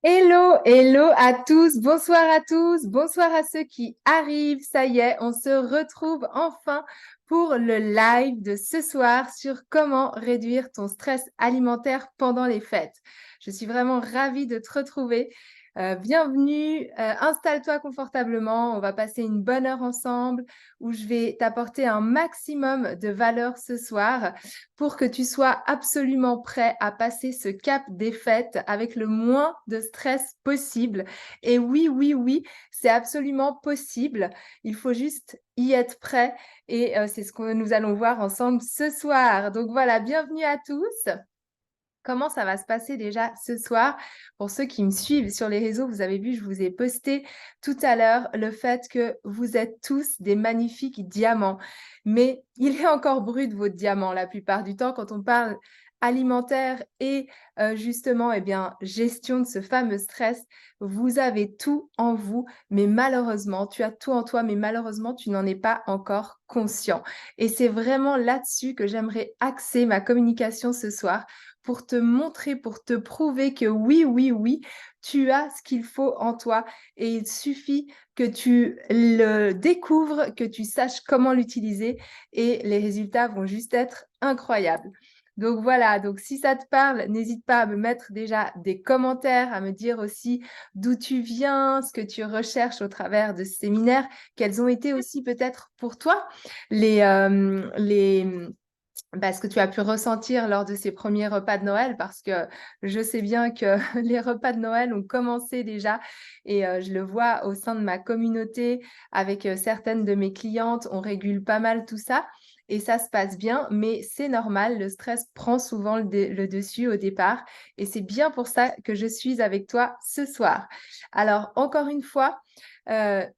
Hello, hello à tous, bonsoir à ceux qui arrivent, ça y est, on se retrouve enfin pour le live de ce soir sur comment réduire ton stress alimentaire pendant les fêtes. Je suis vraiment ravie de te retrouver. Bienvenue, installe-toi confortablement, on va passer une bonne heure ensemble où je vais t'apporter un maximum de valeur ce soir pour que tu sois absolument prêt à passer ce cap des fêtes avec le moins de stress possible. Et oui, oui, oui, c'est absolument possible. Il faut juste y être prêt et c'est ce que nous allons voir ensemble ce soir. Donc voilà, bienvenue à tous. Comment ça va se passer déjà ce soir? Pour ceux qui me suivent sur les réseaux, vous avez vu, je vous ai posté tout à l'heure le fait que vous êtes tous des magnifiques diamants. Mais il est encore brut votre diamant la plupart du temps quand on parle alimentaire et justement gestion de ce fameux stress. Vous avez tout en vous, mais malheureusement, tu as tout en toi, mais malheureusement, tu n'en es pas encore conscient. Et c'est vraiment là-dessus que j'aimerais axer ma communication ce soir pour te montrer, pour te prouver que oui, oui, oui, tu as ce qu'il faut en toi et il suffit que tu le découvres, que tu saches comment l'utiliser et les résultats vont juste être incroyables. Donc voilà, donc si ça te parle, n'hésite pas à me mettre déjà des commentaires, à me dire aussi d'où tu viens, ce que tu recherches au travers de ce séminaire, quels ont été aussi peut-être pour toi les ce que tu as pu ressentir lors de ces premiers repas de Noël, parce que je sais bien que les repas de Noël ont commencé déjà et je le vois au sein de ma communauté avec certaines de mes clientes, on régule pas mal tout ça et ça se passe bien, mais c'est normal, le stress prend souvent le dessus au départ et c'est bien pour ça que je suis avec toi ce soir. Alors, encore une fois,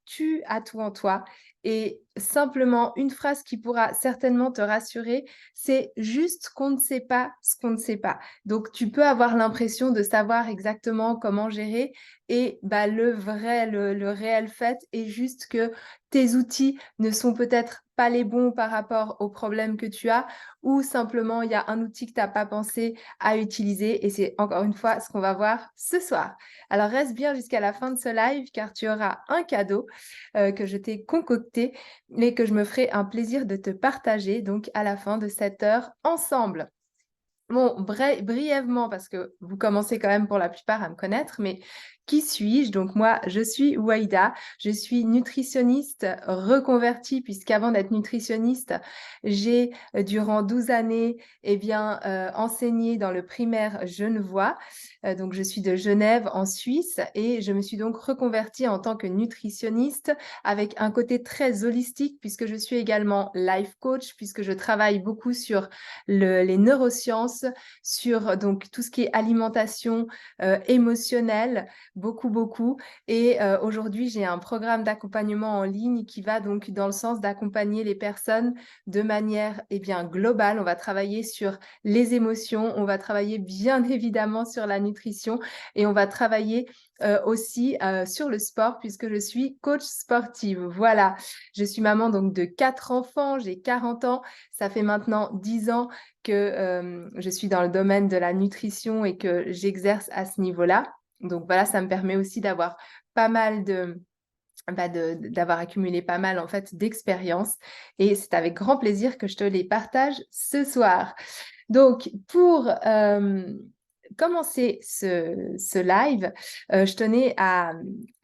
tu as tout en toi et simplement une phrase qui pourra certainement te rassurer, c'est juste qu'on ne sait pas ce qu'on ne sait pas. Donc, tu peux avoir l'impression de savoir exactement comment gérer et le réel fait est juste que tes outils ne sont peut-être pas les bons par rapport aux problèmes que tu as ou simplement il y a un outil que tu n'as pas pensé à utiliser et c'est encore une fois ce qu'on va voir ce soir. Alors, reste bien jusqu'à la fin de ce live car tu auras un cadeau que je t'ai concocté et que je me ferai un plaisir de te partager donc à la fin de cette heure ensemble. Bon, brièvement, parce que vous commencez quand même pour la plupart à me connaître, mais qui suis-je? Donc moi, je suis Waïda, je suis nutritionniste reconvertie, puisqu'avant d'être nutritionniste, j'ai durant 12 années enseigné dans le primaire genevois. Donc je suis de Genève en Suisse et je me suis donc reconvertie en tant que nutritionniste avec un côté très holistique, puisque je suis également life coach, puisque je travaille beaucoup sur les neurosciences, sur donc tout ce qui est alimentation émotionnelle, beaucoup, beaucoup. Et aujourd'hui, j'ai un programme d'accompagnement en ligne qui va donc dans le sens d'accompagner les personnes de manière globale. On va travailler sur les émotions, on va travailler bien évidemment sur la nutrition et on va travailler aussi sur le sport puisque je suis coach sportive. Voilà, je suis maman donc de 4 enfants, j'ai 40 ans, ça fait maintenant 10 ans que je suis dans le domaine de la nutrition et que j'exerce à ce niveau-là. Donc voilà, ça me permet aussi d'avoir pas mal d'avoir accumulé pas mal en fait d'expérience et c'est avec grand plaisir que je te les partage ce soir. Donc pour commencer ce live, je tenais à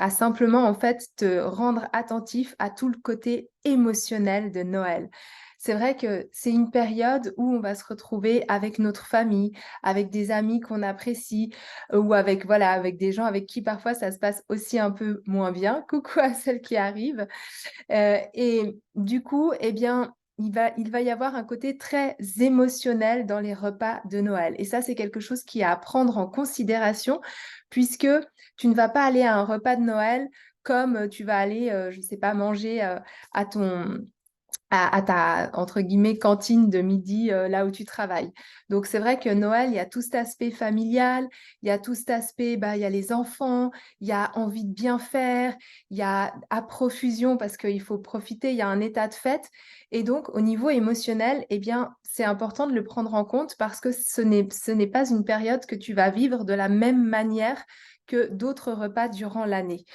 simplement en fait te rendre attentif à tout le côté émotionnel de Noël. C'est vrai que c'est une période où on va se retrouver avec notre famille, avec des amis qu'on apprécie ou avec voilà, avec des gens avec qui parfois ça se passe aussi un peu moins bien. Coucou à celles qui arrivent. Et du coup, il va y avoir un côté très émotionnel dans les repas de Noël. Et ça, c'est quelque chose qui est à prendre en considération puisque tu ne vas pas aller à un repas de Noël comme tu vas aller, je ne sais pas, manger à ton à ta, entre guillemets, cantine de midi, là où tu travailles. Donc, c'est vrai que Noël, il y a tout cet aspect familial, il y a tout cet aspect, il y a les enfants, il y a envie de bien faire, il y a à profusion parce qu'il faut profiter, il y a un état de fête. Et donc, au niveau émotionnel, c'est important de le prendre en compte parce que ce n'est pas une période que tu vas vivre de la même manière que d'autres repas durant l'année.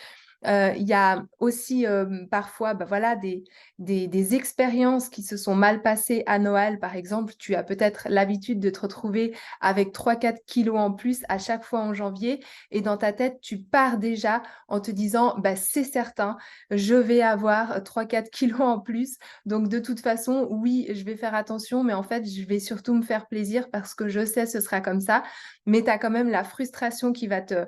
Il y a aussi parfois voilà, des expériences qui se sont mal passées à Noël. Par exemple, tu as peut-être l'habitude de te retrouver avec 3-4 kilos en plus à chaque fois en janvier. Et dans ta tête, tu pars déjà en te disant, bah, c'est certain, je vais avoir 3-4 kilos en plus. Donc, de toute façon, oui, je vais faire attention, mais en fait, je vais surtout me faire plaisir parce que je sais ce sera comme ça. Mais tu as quand même la frustration qui va te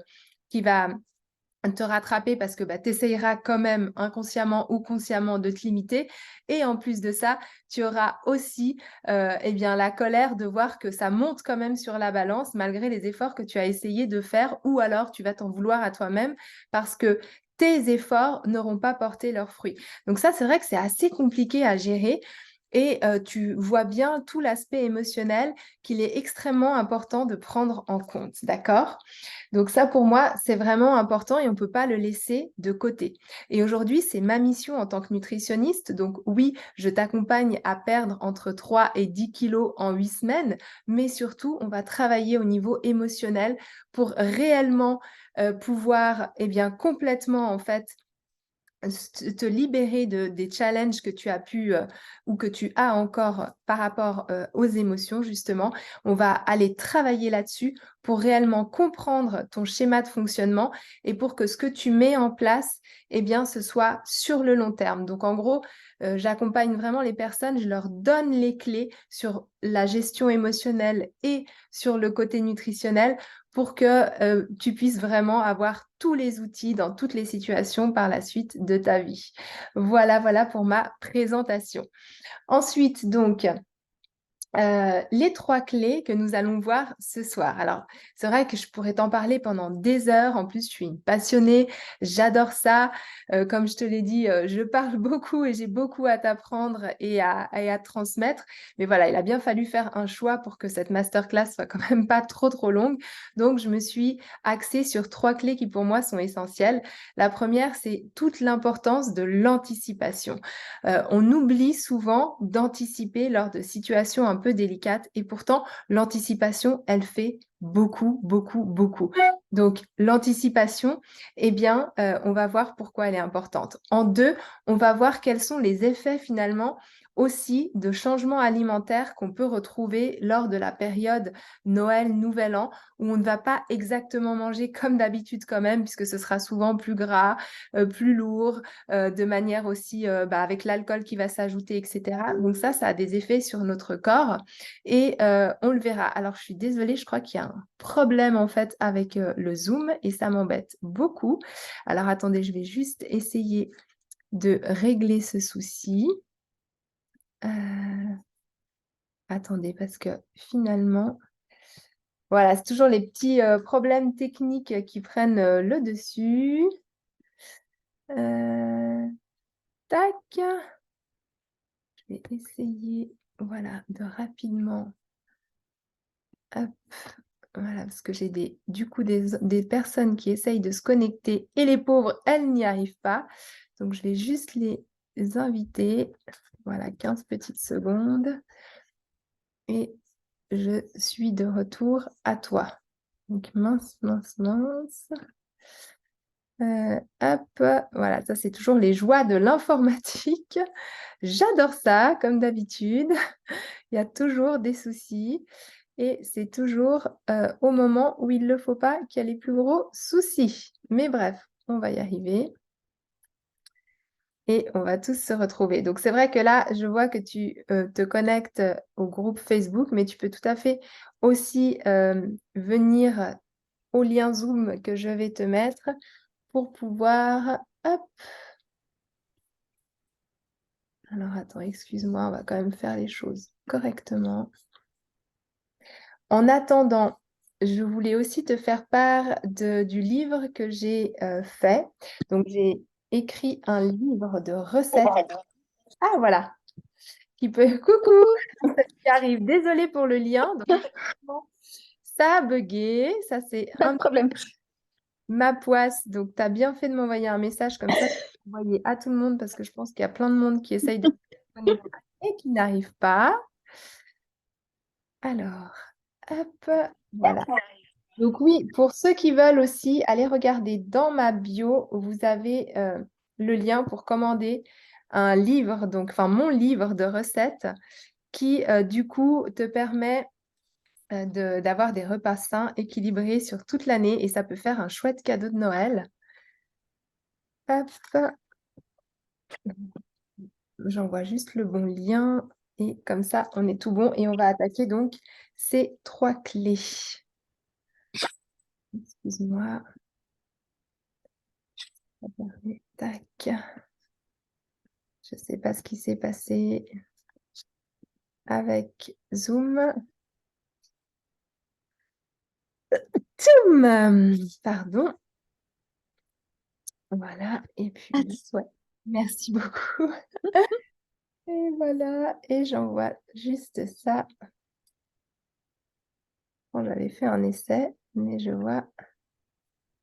rattraper parce que bah, tu essayeras quand même inconsciemment ou consciemment de te limiter. Et en plus de ça, tu auras aussi eh bien, la colère de voir que ça monte quand même sur la balance malgré les efforts que tu as essayé de faire, ou alors tu vas t'en vouloir à toi-même parce que tes efforts n'auront pas porté leurs fruits. Donc ça, c'est vrai que c'est assez compliqué à gérer. Et tu vois bien tout l'aspect émotionnel qu'il est extrêmement important de prendre en compte, d'accord? Donc ça, pour moi, c'est vraiment important et on ne peut pas le laisser de côté. Et aujourd'hui, c'est ma mission en tant que nutritionniste. Donc oui, je t'accompagne à perdre entre 3 et 10 kilos en 8 semaines, mais surtout, on va travailler au niveau émotionnel pour réellement pouvoir, eh bien, complètement, en fait, te libérer des challenges que tu as pu ou que tu as encore par rapport aux émotions, justement. On va aller travailler là-dessus pour réellement comprendre ton schéma de fonctionnement et pour que ce que tu mets en place, eh bien, ce soit sur le long terme. Donc, en gros, j'accompagne vraiment les personnes, je leur donne les clés sur la gestion émotionnelle et sur le côté nutritionnel pour que tu puisses vraiment avoir tous les outils dans toutes les situations par la suite de ta vie. Voilà, voilà pour ma présentation. Ensuite, donc, les 3 clés que nous allons voir ce soir. Alors, c'est vrai que je pourrais t'en parler pendant des heures. En plus, je suis une passionnée, j'adore ça. Comme je te l'ai dit, je parle beaucoup et j'ai beaucoup à t'apprendre et à te transmettre. Mais voilà, il a bien fallu faire un choix pour que cette masterclass soit quand même pas trop, trop longue. Donc, je me suis axée sur 3 clés qui, pour moi, sont essentielles. La première, c'est toute l'importance de l'anticipation. On oublie souvent d'anticiper lors de situations un peu délicates et pourtant l'anticipation, elle fait beaucoup, beaucoup, beaucoup. Donc l'anticipation, eh bien, on va voir pourquoi elle est importante. En deux, on va voir quels sont les effets finalement aussi de changements alimentaires qu'on peut retrouver lors de la période Noël, Nouvel An, où on ne va pas exactement manger comme d'habitude quand même, puisque ce sera souvent plus gras, plus lourd, de manière aussi avec l'alcool qui va s'ajouter, etc. Donc ça a des effets sur notre corps et on le verra. Alors, je suis désolée, je crois qu'il y a un problème en fait avec le Zoom et ça m'embête beaucoup. Alors, attendez, je vais juste essayer de régler ce souci. Attendez, parce que finalement, voilà, c'est toujours les petits problèmes techniques qui prennent le dessus. Tac. Je vais essayer, voilà, de rapidement. Hop, voilà, parce que j'ai du coup des personnes qui essayent de se connecter et les pauvres, elles n'y arrivent pas. Donc, je vais juste les inviter. Voilà, 15 petites secondes. Et je suis de retour à toi. Donc, mince, mince, mince. Hop, voilà, ça c'est toujours les joies de l'informatique. J'adore ça, comme d'habitude. Il y a toujours des soucis et c'est toujours au moment où il ne le faut pas qu'il y a les plus gros soucis. Mais bref, on va y arriver et on va tous se retrouver. Donc c'est vrai que là, je vois que tu te connectes au groupe Facebook, mais tu peux tout à fait aussi venir au lien Zoom que je vais te mettre pour pouvoir... Hop. Alors attends, excuse-moi, on va quand même faire les choses correctement. En attendant, je voulais aussi te faire part du livre que j'ai fait. Donc, j'ai écrit un livre de recettes. Ah, voilà, qui peut... Coucou, qui arrive. Désolée pour le lien. Donc, ça a bugué. Ça, c'est Pas de problème. ma poisse. Donc, tu as bien fait de m'envoyer un message comme ça. Je vais l'envoyer à tout le monde parce que je pense qu'il y a plein de monde qui essaye de se connecter et qui n'arrive pas. Alors, hop, voilà. Donc oui, pour ceux qui veulent aussi, aller regarder dans ma bio, vous avez le lien pour commander un livre, donc enfin mon livre de recettes qui du coup te permet d'avoir des repas sains, équilibrés sur toute l'année et ça peut faire un chouette cadeau de Noël. Hop, j'envoie juste le bon lien et comme ça on est tout bon et on va attaquer donc ces 3 clés. Excuse-moi. Tac. Je ne sais pas ce qui s'est passé avec Zoom. Tchoum. Pardon. Voilà. Et puis, ouais. Merci beaucoup. Et voilà. Et j'envoie juste ça. On avait fait un essai, mais je vois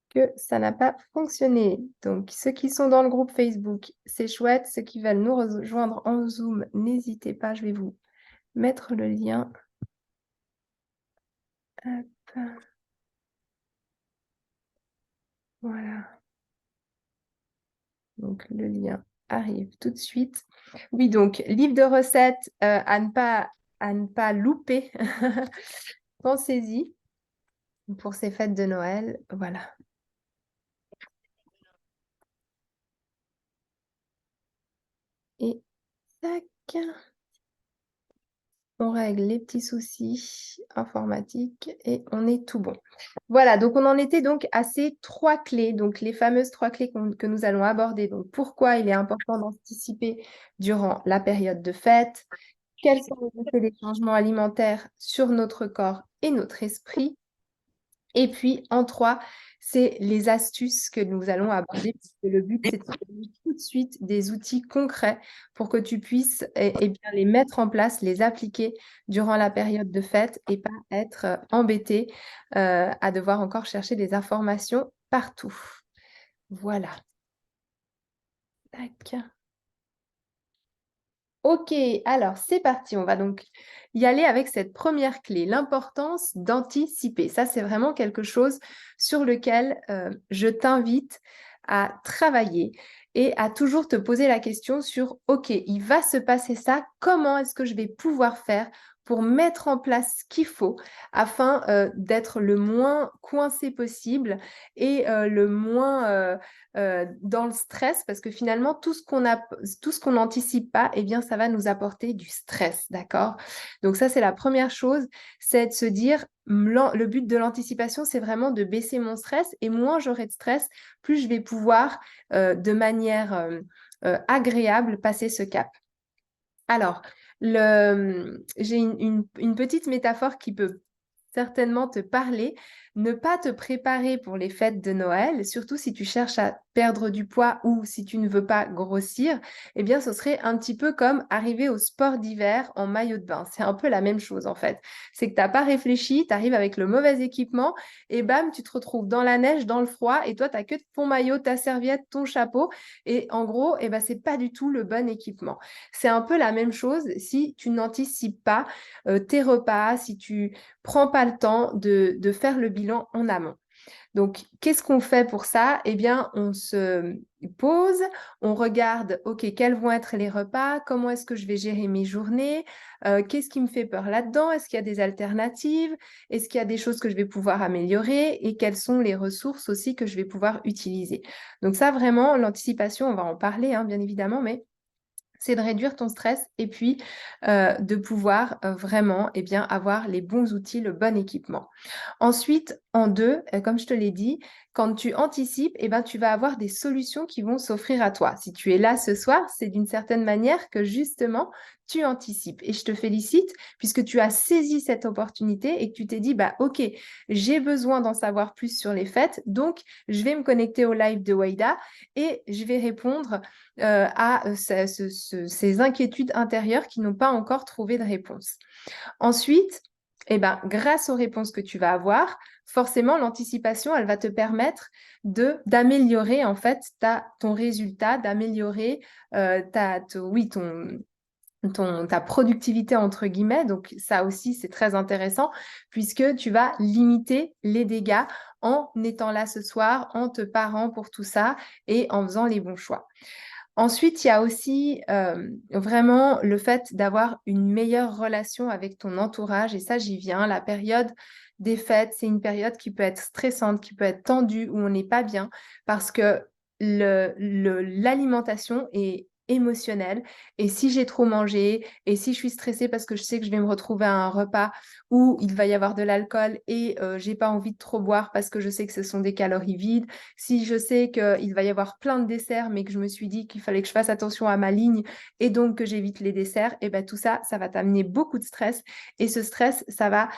que ça n'a pas fonctionné. Donc, ceux qui sont dans le groupe Facebook, c'est chouette. Ceux qui veulent nous rejoindre en Zoom, n'hésitez pas. Je vais vous mettre le lien. Hop. Voilà. Donc, le lien arrive tout de suite. Oui, donc, livre de recettes à ne pas louper. Pensez-y pour ces fêtes de Noël. Voilà. Et tac, on règle les petits soucis informatiques et on est tout bon. Voilà, donc on en était donc à ces 3 clés, donc les fameuses 3 clés que nous allons aborder. Donc, pourquoi il est important d'anticiper durant la période de fête? Quels sont les effets des changements alimentaires sur notre corps et notre esprit? Et puis, en 3, c'est les astuces que nous allons aborder, puisque le but, c'est de te donner tout de suite des outils concrets pour que tu puisses bien, les mettre en place, les appliquer durant la période de fête et pas être embêté à devoir encore chercher des informations partout. Voilà. Tac. Ok, alors c'est parti. On va donc y aller avec cette première clé, l'importance d'anticiper. Ça, c'est vraiment quelque chose sur lequel je t'invite à travailler et à toujours te poser la question sur, ok, il va se passer ça, comment est-ce que je vais pouvoir faire pour mettre en place ce qu'il faut afin d'être le moins coincé possible et le moins dans le stress, parce que finalement, tout ce qu'on n'anticipe pas, eh bien, ça va nous apporter du stress, d'accord? Donc ça, c'est la première chose, c'est de se dire, le but de l'anticipation, c'est vraiment de baisser mon stress, et moins j'aurai de stress, plus je vais pouvoir, de manière agréable, passer ce cap. Alors, j'ai une petite métaphore qui peut certainement te parler. Ne pas te préparer pour les fêtes de Noël, surtout si tu cherches à perdre du poids ou si tu ne veux pas grossir, eh bien, ce serait un petit peu comme arriver au sport d'hiver en maillot de bain. C'est un peu la même chose en fait. C'est que tu n'as pas réfléchi, tu arrives avec le mauvais équipement et bam, tu te retrouves dans la neige, dans le froid et toi, tu n'as que ton maillot, ta serviette, ton chapeau et en gros, eh ben, ce n'est pas du tout le bon équipement. C'est un peu la même chose si tu n'anticipes pas tes repas, si tu prends pas le temps de faire le bilan en amont. Donc, qu'est-ce qu'on fait pour ça? Eh bien, on se pose, on regarde, OK, quels vont être les repas? Comment est-ce que je vais gérer mes journées? Qu'est-ce qui me fait peur là-dedans? Est-ce qu'il y a des alternatives? Est-ce qu'il y a des choses que je vais pouvoir améliorer? Et quelles sont les ressources aussi que je vais pouvoir utiliser? Donc ça, vraiment, l'anticipation, on va en parler, hein, bien évidemment, mais c'est de réduire ton stress et puis de pouvoir vraiment bien, avoir les bons outils, le bon équipement. Ensuite, en 2, comme je te l'ai dit, quand tu anticipes, eh ben, tu vas avoir des solutions qui vont s'offrir à toi. Si tu es là ce soir, c'est d'une certaine manière que justement, tu anticipes. Et je te félicite puisque tu as saisi cette opportunité et que tu t'es dit, bah, OK, j'ai besoin d'en savoir plus sur les fêtes, donc je vais me connecter au live de Waïda et je vais répondre à ces inquiétudes intérieures qui n'ont pas encore trouvé de réponse. Ensuite, eh ben, grâce aux réponses que tu vas avoir, forcément, l'anticipation, elle va te permettre d'améliorer en fait ton résultat, d'améliorer oui, ta productivité entre guillemets. Donc ça aussi, c'est très intéressant puisque tu vas limiter les dégâts en étant là ce soir, en te parant pour tout ça et en faisant les bons choix. Ensuite, il y a aussi vraiment le fait d'avoir une meilleure relation avec ton entourage. Et ça, j'y viens. La période des fêtes, c'est une période qui peut être stressante, qui peut être tendue, où on n'est pas bien, parce que l'alimentation est émotionnelle. Et si j'ai trop mangé, et si je suis stressée parce que je sais que je vais me retrouver à un repas où il va y avoir de l'alcool et j'ai pas envie de trop boire parce que je sais que ce sont des calories vides, si je sais qu'il va y avoir plein de desserts, mais que je me suis dit qu'il fallait que je fasse attention à ma ligne et donc que j'évite les desserts, et bien tout ça, ça va t'amener beaucoup de stress. Et ce stress, ça va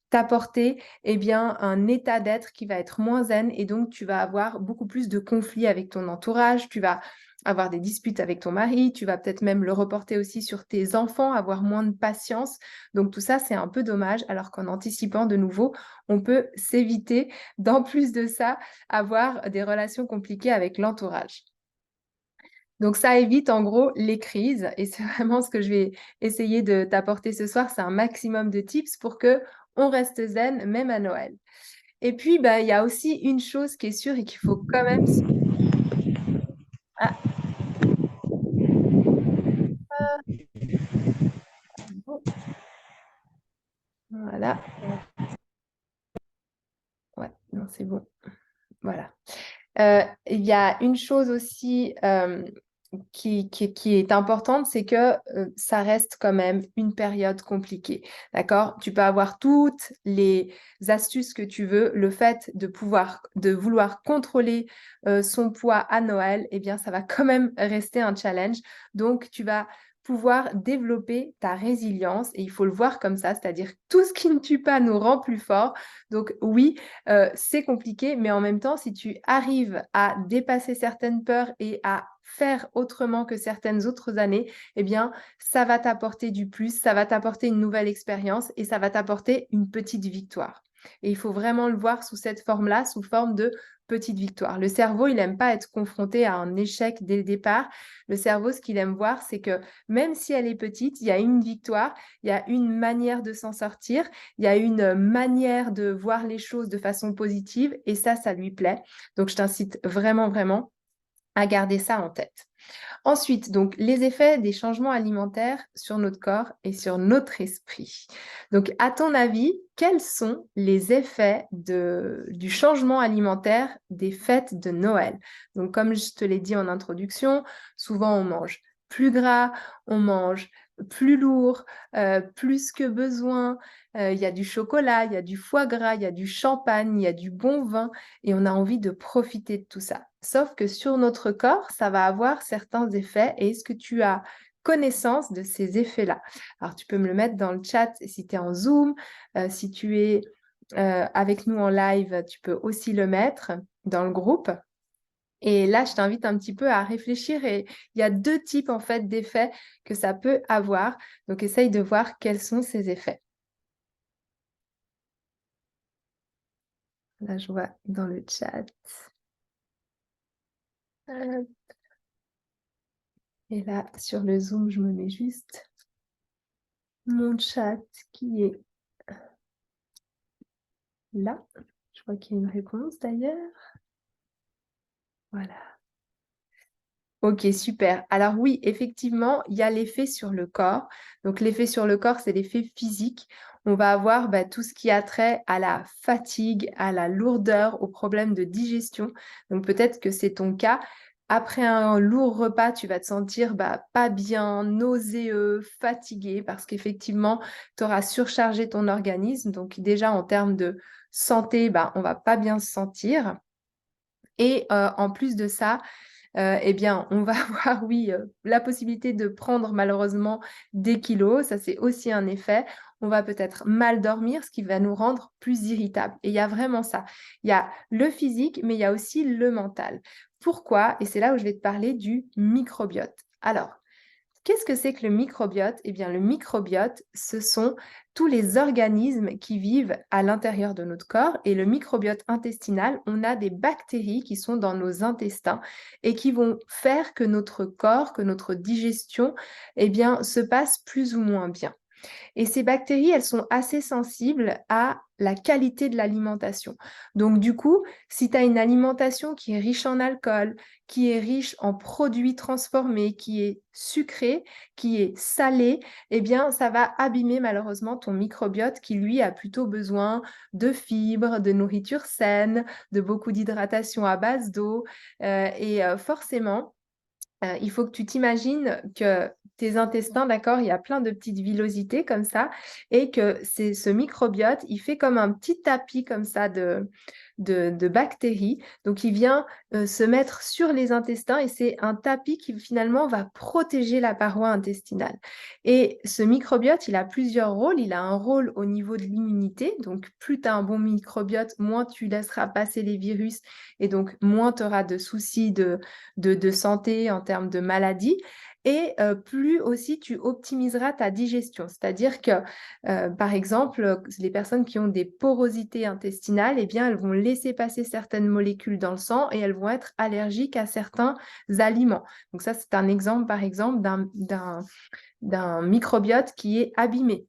t'apporter un état d'être qui va être moins zen et donc tu vas avoir beaucoup plus de conflits avec ton entourage, tu vas avoir des disputes avec ton mari, tu vas peut-être même le reporter aussi sur tes enfants, avoir moins de patience. Donc tout ça, c'est un peu dommage, alors qu'en anticipant de nouveau, on peut s'éviter, d'en plus de ça, avoir des relations compliquées avec l'entourage. Donc ça évite en gros les crises et c'est vraiment ce que je vais essayer de t'apporter ce soir, c'est un maximum de tips pour que on reste zen même à Noël. Et puis il y a aussi une chose qui est sûre et qu'il faut quand même ah, bon, voilà. Ouais, non, c'est bon. Voilà. Il y a une chose aussi qui est importante, c'est que ça reste quand même une période compliquée. D'accord? Tu peux avoir toutes les astuces que tu veux. Le fait de vouloir contrôler son poids à Noël, eh bien, ça va quand même rester un challenge. Donc, tu vas pouvoir développer ta résilience et il faut le voir comme ça, c'est-à-dire tout ce qui ne tue pas nous rend plus fort. Donc oui, c'est compliqué, mais en même temps, si tu arrives à dépasser certaines peurs et à faire autrement que certaines autres années, eh bien, ça va t'apporter du plus, ça va t'apporter une nouvelle expérience et ça va t'apporter une petite victoire. Et il faut vraiment le voir sous cette forme-là, sous forme de petite victoire. Le cerveau, il n'aime pas être confronté à un échec dès le départ. Le cerveau, ce qu'il aime voir, c'est que même si elle est petite, il y a une victoire, il y a une manière de s'en sortir, il y a une manière de voir les choses de façon positive et ça lui plaît. Donc, je t'incite vraiment, vraiment à garder ça en tête. Ensuite, donc, les effets des changements alimentaires sur notre corps et sur notre esprit. Donc, à ton avis, quels sont les effets du changement alimentaire des fêtes de Noël? Donc, comme je te l'ai dit en introduction, souvent on mange plus gras, on mange plus lourd, plus que besoin. Il y a du chocolat, il y a du foie gras, il y a du champagne, il y a du bon vin et on a envie de profiter de tout ça. Sauf que sur notre corps, ça va avoir certains effets. Et est-ce que tu as connaissance de ces effets-là? Alors, tu peux me le mettre dans le chat si tu es en Zoom. Si tu es avec nous en live, tu peux aussi le mettre dans le groupe. Et là, je t'invite un petit peu à réfléchir et il y a deux types en fait d'effets que ça peut avoir. Donc, essaye de voir quels sont ces effets. Là, je vois dans le chat. Et là, sur le Zoom, je me mets juste mon chat qui est là. Je vois qu'il y a une réponse d'ailleurs. Voilà. Ok, super. Alors oui, effectivement, il y a l'effet sur le corps. Donc l'effet sur le corps, c'est l'effet physique. On va avoir tout ce qui a trait à la fatigue, à la lourdeur, aux problèmes de digestion. Donc peut-être que c'est ton cas. Après un lourd repas, tu vas te sentir pas bien, nauséeux, fatigué, parce qu'effectivement, tu auras surchargé ton organisme. Donc déjà, en termes de santé, on va pas bien se sentir. Et en plus de ça, on va avoir, oui, la possibilité de prendre malheureusement des kilos. Ça, c'est aussi un effet. On va peut-être mal dormir, ce qui va nous rendre plus irritables. Et il y a vraiment ça. Il y a le physique, mais il y a aussi le mental. Pourquoi? Et c'est là où je vais te parler du microbiote. Alors, Qu'est-ce que c'est que le microbiote? Eh bien, le microbiote, ce sont tous les organismes qui vivent à l'intérieur de notre corps. Et le microbiote intestinal, on a des bactéries qui sont dans nos intestins et qui vont faire que notre corps, que notre digestion, eh bien, se passe plus ou moins bien. Et ces bactéries, elles sont assez sensibles à la qualité de l'alimentation. Donc du coup, si tu as une alimentation qui est riche en alcool, qui est riche en produits transformés, qui est sucrée, qui est salée, eh bien ça va abîmer malheureusement ton microbiote qui lui a plutôt besoin de fibres, de nourriture saine, de beaucoup d'hydratation à base d'eau. Forcément, il faut que tu t'imagines que tes intestins, d'accord, il y a plein de petites villosités comme ça et que c'est ce microbiote, il fait comme un petit tapis comme ça de bactéries. Donc, il vient se mettre sur les intestins et c'est un tapis qui finalement va protéger la paroi intestinale. Et ce microbiote, il a plusieurs rôles. Il a un rôle au niveau de l'immunité. Donc, plus tu as un bon microbiote, moins tu laisseras passer les virus et donc moins tu auras de soucis de santé en termes de maladies. Et plus aussi tu optimiseras ta digestion. C'est-à-dire que, par exemple, les personnes qui ont des porosités intestinales, eh bien, elles vont laisser passer certaines molécules dans le sang et elles vont être allergiques à certains aliments. Donc ça, c'est un exemple, par exemple, d'un microbiote qui est abîmé.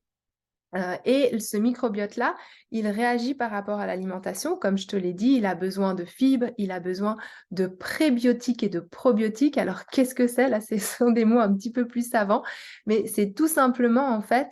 Et ce microbiote-là, il réagit par rapport à l'alimentation. Comme je te l'ai dit, il a besoin de fibres, il a besoin de prébiotiques et de probiotiques. Alors, qu'est-ce que c'est? Là, ce sont des mots un petit peu plus savants, mais c'est tout simplement, en fait,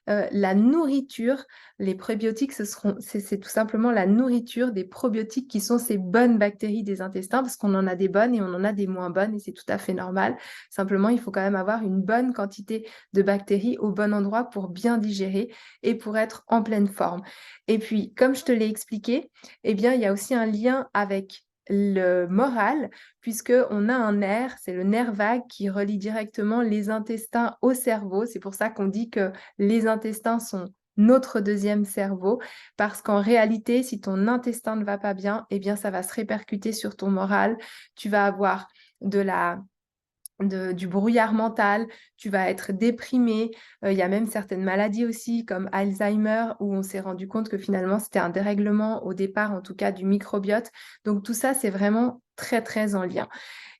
la nourriture. Les prébiotiques, c'est tout simplement la nourriture des probiotiques qui sont ces bonnes bactéries des intestins, parce qu'on en a des bonnes et on en a des moins bonnes, et c'est tout à fait normal. Simplement, il faut quand même avoir une bonne quantité de bactéries au bon endroit pour bien digérer et pour être en pleine forme. Et puis, comme je te l'ai expliqué, eh bien, il y a aussi un lien avec le moral, puisqu'on a un nerf, c'est le nerf vague qui relie directement les intestins au cerveau. C'est pour ça qu'on dit que les intestins sont notre deuxième cerveau, parce qu'en réalité, si ton intestin ne va pas bien, eh bien, ça va se répercuter sur ton moral. Tu vas avoir du brouillard mental, tu vas être déprimé. Il y a même certaines maladies aussi, comme Alzheimer, où on s'est rendu compte que finalement, c'était un dérèglement au départ, en tout cas, du microbiote. Donc, tout ça, c'est vraiment très, très en lien.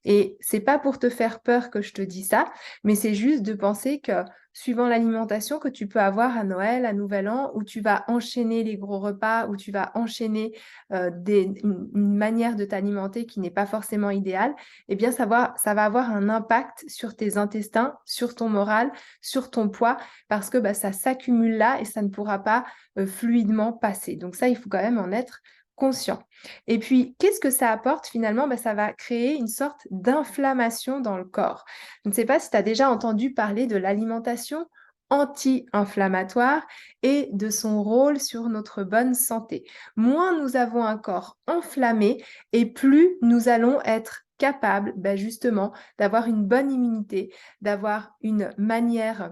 Et c'est pas pour te faire peur que je te dis ça, mais c'est juste de penser que suivant l'alimentation que tu peux avoir à Noël, à Nouvel An, où tu vas enchaîner les gros repas, où tu vas enchaîner une manière de t'alimenter qui n'est pas forcément idéale, eh bien ça va avoir un impact sur tes intestins, sur ton moral, sur ton poids, parce que bah, ça s'accumule là et ça ne pourra pas fluidement passer. Donc ça, il faut quand même en être conscient. Et puis, qu'est-ce que ça apporte finalement? Ben, ça va créer une sorte d'inflammation dans le corps. Je ne sais pas si tu as déjà entendu parler de l'alimentation anti-inflammatoire et de son rôle sur notre bonne santé. Moins nous avons un corps enflammé et plus nous allons être capables ben justement d'avoir une bonne immunité, d'avoir une manière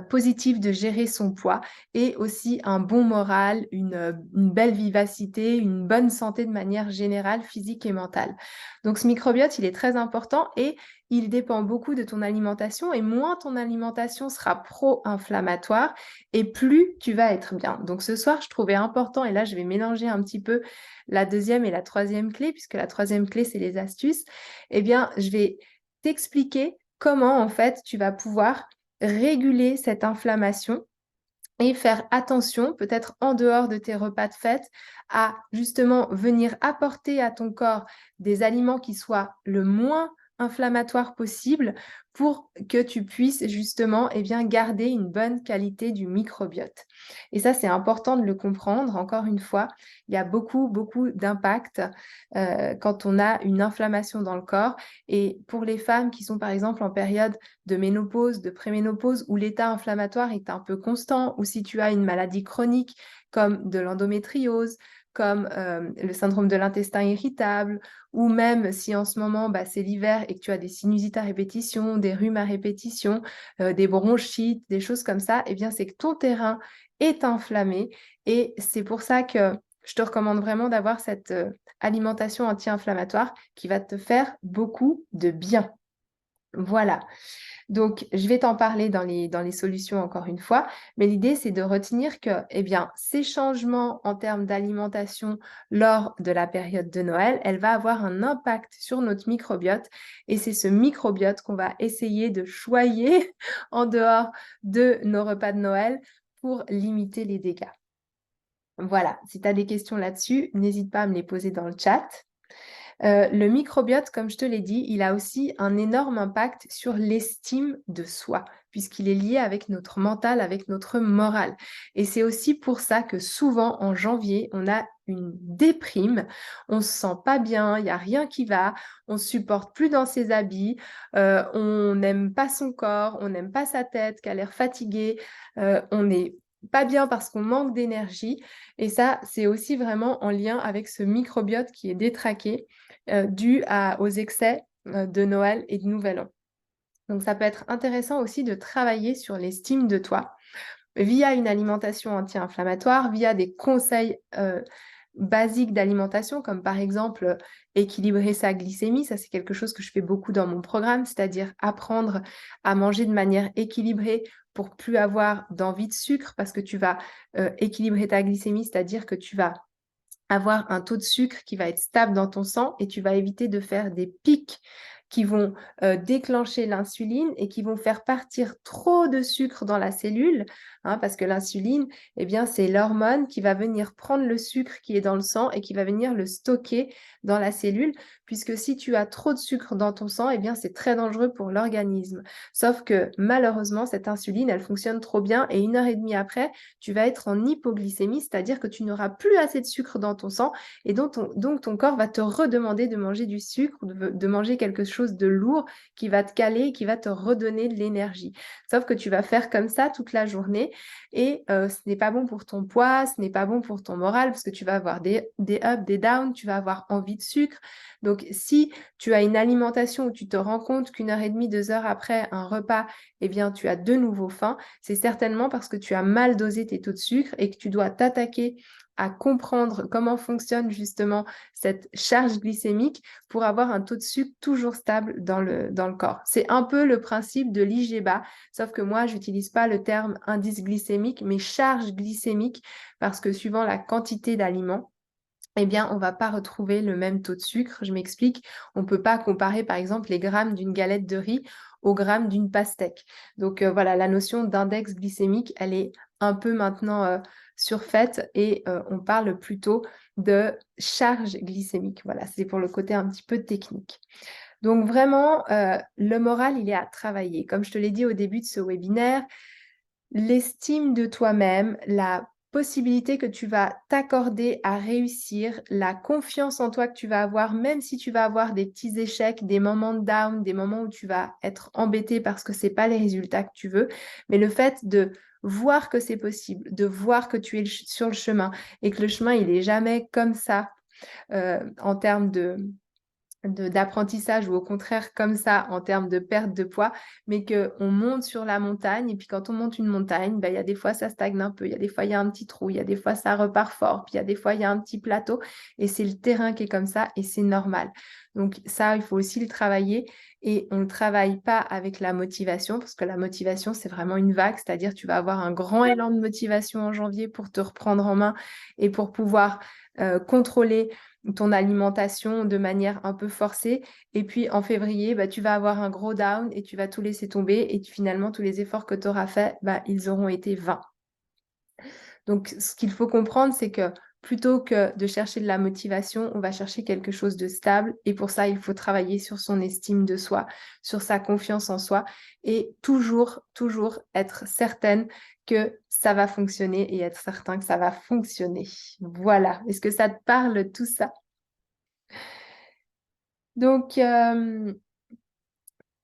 positif de gérer son poids et aussi un bon moral, une belle vivacité, une bonne santé de manière générale, physique et mentale. Donc ce microbiote, il est très important et il dépend beaucoup de ton alimentation et moins ton alimentation sera pro-inflammatoire et plus tu vas être bien. Donc ce soir, je trouvais important, et là je vais mélanger un petit peu la deuxième et la troisième clé, puisque la troisième clé, c'est les astuces. Eh bien, je vais t'expliquer comment en fait tu vas pouvoir réguler cette inflammation et faire attention, peut-être en dehors de tes repas de fête, à justement venir apporter à ton corps des aliments qui soient le moins inflammatoires possible pour que tu puisses justement garder une bonne qualité du microbiote. Et ça, c'est important de le comprendre. Encore une fois, il y a beaucoup, beaucoup d'impact quand on a une inflammation dans le corps. Et pour les femmes qui sont par exemple en période de ménopause, de préménopause, où l'état inflammatoire est un peu constant, ou si tu as une maladie chronique comme de l'endométriose, comme le syndrome de l'intestin irritable, ou même si en ce moment c'est l'hiver et que tu as des sinusites à répétition, des rhumes à répétition, des bronchites, des choses comme ça, eh bien c'est que ton terrain est inflammé et c'est pour ça que je te recommande vraiment d'avoir cette alimentation anti-inflammatoire qui va te faire beaucoup de bien. Voilà. Donc, je vais t'en parler dans les solutions encore une fois, mais l'idée, c'est de retenir que, eh bien, ces changements en termes d'alimentation lors de la période de Noël, elle va avoir un impact sur notre microbiote et c'est ce microbiote qu'on va essayer de choyer en dehors de nos repas de Noël pour limiter les dégâts. Voilà, si tu as des questions là-dessus, n'hésite pas à me les poser dans le chat. Le microbiote, comme je te l'ai dit, il a aussi un énorme impact sur l'estime de soi, puisqu'il est lié avec notre mental, avec notre morale. Et c'est aussi pour ça que souvent, en janvier, on a une déprime, on se sent pas bien, il y a rien qui va, on se supporte plus dans ses habits, on n'aime pas son corps, on n'aime pas sa tête, qui a l'air fatigué, on n'est pas bien parce qu'on manque d'énergie. Et ça, c'est aussi vraiment en lien avec ce microbiote qui est détraqué dû aux excès de Noël et de Nouvel An. Donc, ça peut être intéressant aussi de travailler sur l'estime de toi via une alimentation anti-inflammatoire, via des conseils basiques d'alimentation, comme par exemple équilibrer sa glycémie. Ça, c'est quelque chose que je fais beaucoup dans mon programme, c'est-à-dire apprendre à manger de manière équilibrée pour plus avoir d'envie de sucre, parce que tu vas équilibrer ta glycémie, c'est-à-dire que tu vas avoir un taux de sucre qui va être stable dans ton sang et tu vas éviter de faire des pics qui vont déclencher l'insuline et qui vont faire partir trop de sucre dans la cellule, hein, parce que l'insuline, eh bien, c'est l'hormone qui va venir prendre le sucre qui est dans le sang et qui va venir le stocker dans la cellule, puisque si tu as trop de sucre dans ton sang, eh bien, c'est très dangereux pour l'organisme. Sauf que malheureusement, cette insuline, elle fonctionne trop bien et 1 heure et demie après, tu vas être en hypoglycémie, c'est-à-dire que tu n'auras plus assez de sucre dans ton sang et donc ton corps va te redemander de manger du sucre, de manger quelque chose de lourd qui va te caler, qui va te redonner de l'énergie. Sauf que tu vas faire comme ça toute la journée et ce n'est pas bon pour ton poids, ce n'est pas bon pour ton moral parce que tu vas avoir des ups, des downs, tu vas avoir envie de sucre. Donc, si tu as une alimentation où tu te rends compte qu'1 heure et demie, 2 heures après un repas, eh bien, tu as de nouveau faim, c'est certainement parce que tu as mal dosé tes taux de sucre et que tu dois t'attaquer à comprendre comment fonctionne justement cette charge glycémique pour avoir un taux de sucre toujours stable dans le corps. C'est un peu le principe de l'IGBA, sauf que moi, je n'utilise pas le terme indice glycémique, mais charge glycémique, parce que suivant la quantité d'aliments, eh bien, on ne va pas retrouver le même taux de sucre. Je m'explique. On ne peut pas comparer, par exemple, les grammes d'une galette de riz aux grammes d'une pastèque. Donc, voilà, la notion d'index glycémique, elle est un peu maintenant surfaite et on parle plutôt de charge glycémique. Voilà, c'est pour le côté un petit peu technique. Donc, vraiment, le moral, il est à travailler. Comme je te l'ai dit au début de ce webinaire, l'estime de toi-même, la possibilité que tu vas t'accorder à réussir, la confiance en toi que tu vas avoir, même si tu vas avoir des petits échecs, des moments de down, des moments où tu vas être embêté parce que c'est pas les résultats que tu veux, mais le fait de voir que c'est possible, de voir que tu es sur le chemin et que le chemin, il est jamais comme ça en termes d'apprentissage ou au contraire comme ça en termes de perte de poids, mais qu'on monte sur la montagne et puis quand on monte une montagne, il y a des fois ça stagne un peu, il y a des fois il y a un petit trou, il y a des fois ça repart fort, puis il y a des fois il y a un petit plateau et c'est le terrain qui est comme ça et c'est normal. Donc ça, il faut aussi le travailler et on ne travaille pas avec la motivation parce que la motivation, c'est vraiment une vague, c'est-à-dire tu vas avoir un grand élan de motivation en janvier pour te reprendre en main et pour pouvoir contrôler ton alimentation de manière un peu forcée. Et puis en février, tu vas avoir un gros down et tu vas tout laisser tomber. Et finalement, tous les efforts que tu auras faits, ils auront été vains. Donc, ce qu'il faut comprendre, c'est que plutôt que de chercher de la motivation, on va chercher quelque chose de stable. Et pour ça, il faut travailler sur son estime de soi, sur sa confiance en soi et toujours, toujours être certaine que ça va fonctionner et être certain que ça va fonctionner. Voilà. Est-ce que ça te parle tout ça? Donc,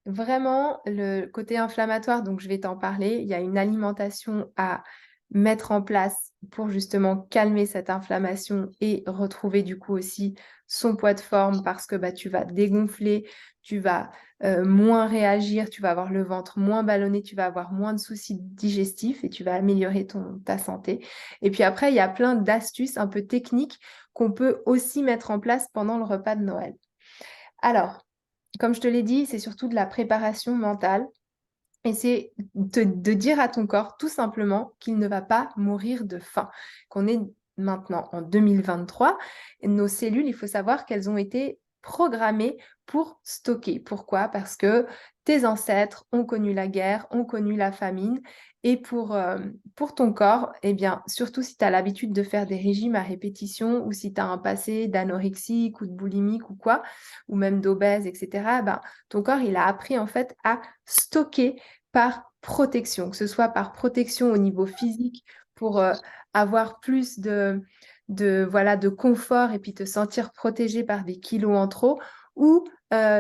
vraiment, le côté inflammatoire, donc je vais t'en parler. Il y a une alimentation à mettre en place pour justement calmer cette inflammation et retrouver du coup aussi son poids de forme parce que tu vas dégonfler, tu vas moins réagir, tu vas avoir le ventre moins ballonné, tu vas avoir moins de soucis digestifs et tu vas améliorer ta santé. Et puis après, il y a plein d'astuces un peu techniques qu'on peut aussi mettre en place pendant le repas de Noël. Alors, comme je te l'ai dit, c'est surtout de la préparation mentale. Et c'est de dire à ton corps tout simplement qu'il ne va pas mourir de faim. Qu'on est maintenant en 2023, nos cellules, il faut savoir qu'elles ont été programmées pour stocker. Pourquoi? Parce que tes ancêtres ont connu la guerre, ont connu la famine. Et pour ton corps, eh bien, surtout si tu as l'habitude de faire des régimes à répétition ou si tu as un passé d'anorexique ou de boulimique ou quoi, ou même d'obèse, etc., ben, ton corps, il a appris en fait à stocker par protection, que ce soit par protection au niveau physique pour avoir plus voilà, de confort et puis te sentir protégé par des kilos en trop, ou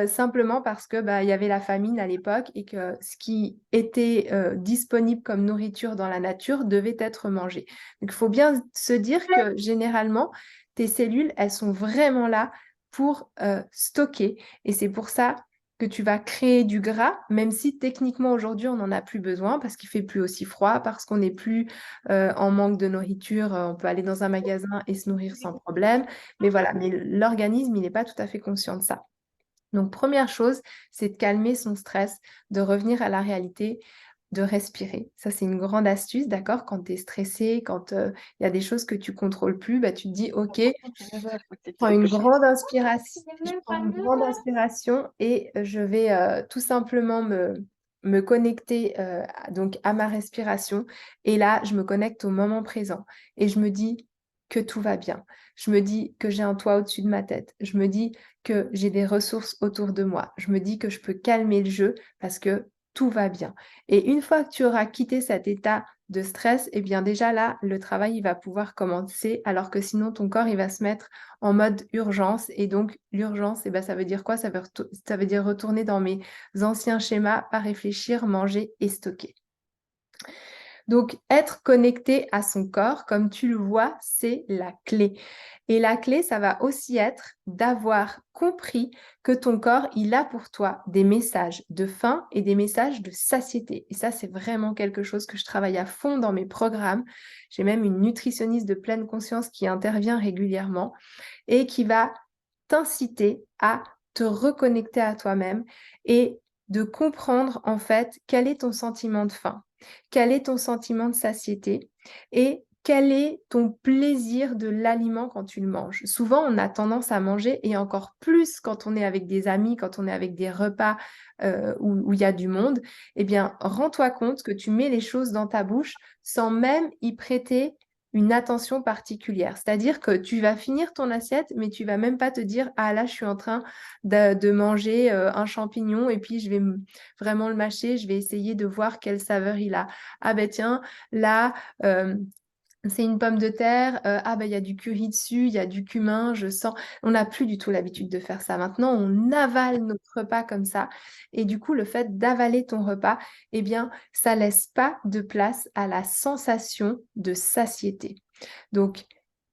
simplement parce que bah, il y avait la famine à l'époque et que ce qui était disponible comme nourriture dans la nature devait être mangé. Donc il faut bien se dire que généralement, tes cellules, elles sont vraiment là pour stocker. Et c'est pour ça que tu vas créer du gras, même si techniquement aujourd'hui on n'en a plus besoin parce qu'il fait plus aussi froid, parce qu'on n'est plus en manque de nourriture, on peut aller dans un magasin et se nourrir sans problème. Mais voilà, mais l'organisme, il n'est pas tout à fait conscient de ça. Donc, première chose, c'est de calmer son stress, de revenir à la réalité, de respirer. Ça, c'est une grande astuce, d'accord? Quand tu es stressé, quand il y a des choses que tu contrôles plus, bah, tu te dis, OK, je prends une grande inspiration et je vais tout simplement me connecter donc à ma respiration. Et là, je me connecte au moment présent et je me dis que tout va bien. Je me dis que j'ai un toit au-dessus de ma tête. Je me dis que j'ai des ressources autour de moi. Je me dis que je peux calmer le jeu parce que tout va bien. Et une fois que tu auras quitté cet état de stress, eh bien déjà là, le travail il va pouvoir commencer alors que sinon ton corps il va se mettre en mode urgence. Et donc, l'urgence, eh ben, ça veut dire quoi? Ça veut dire retourner dans mes anciens schémas, pas réfléchir, manger et stocker. Donc, être connecté à son corps, comme tu le vois, c'est la clé. Et la clé, ça va aussi être d'avoir compris que ton corps, il a pour toi des messages de faim et des messages de satiété. Et ça, c'est vraiment quelque chose que je travaille à fond dans mes programmes. J'ai même une nutritionniste de pleine conscience qui intervient régulièrement et qui va t'inciter à te reconnecter à toi-même et de comprendre en fait quel est ton sentiment de faim, quel est ton sentiment de satiété et quel est ton plaisir de l'aliment quand tu le manges. Souvent, on a tendance à manger et encore plus quand on est avec des amis, quand on est avec des repas où il y a du monde, eh bien, rends-toi compte que tu mets les choses dans ta bouche sans même y prêter une attention particulière. C'est-à-dire que tu vas finir ton assiette, mais tu vas même pas te dire, ah là, je suis en train de manger un champignon et puis je vais vraiment le mâcher, je vais essayer de voir quelle saveur il a. Ah ben tiens, là, c'est une pomme de terre, ah ben il y a du curry dessus, il y a du cumin, je sens. On n'a plus du tout l'habitude de faire ça. Maintenant, on avale notre repas comme ça. Et du coup, le fait d'avaler ton repas, eh bien, ça laisse pas de place à la sensation de satiété. Donc,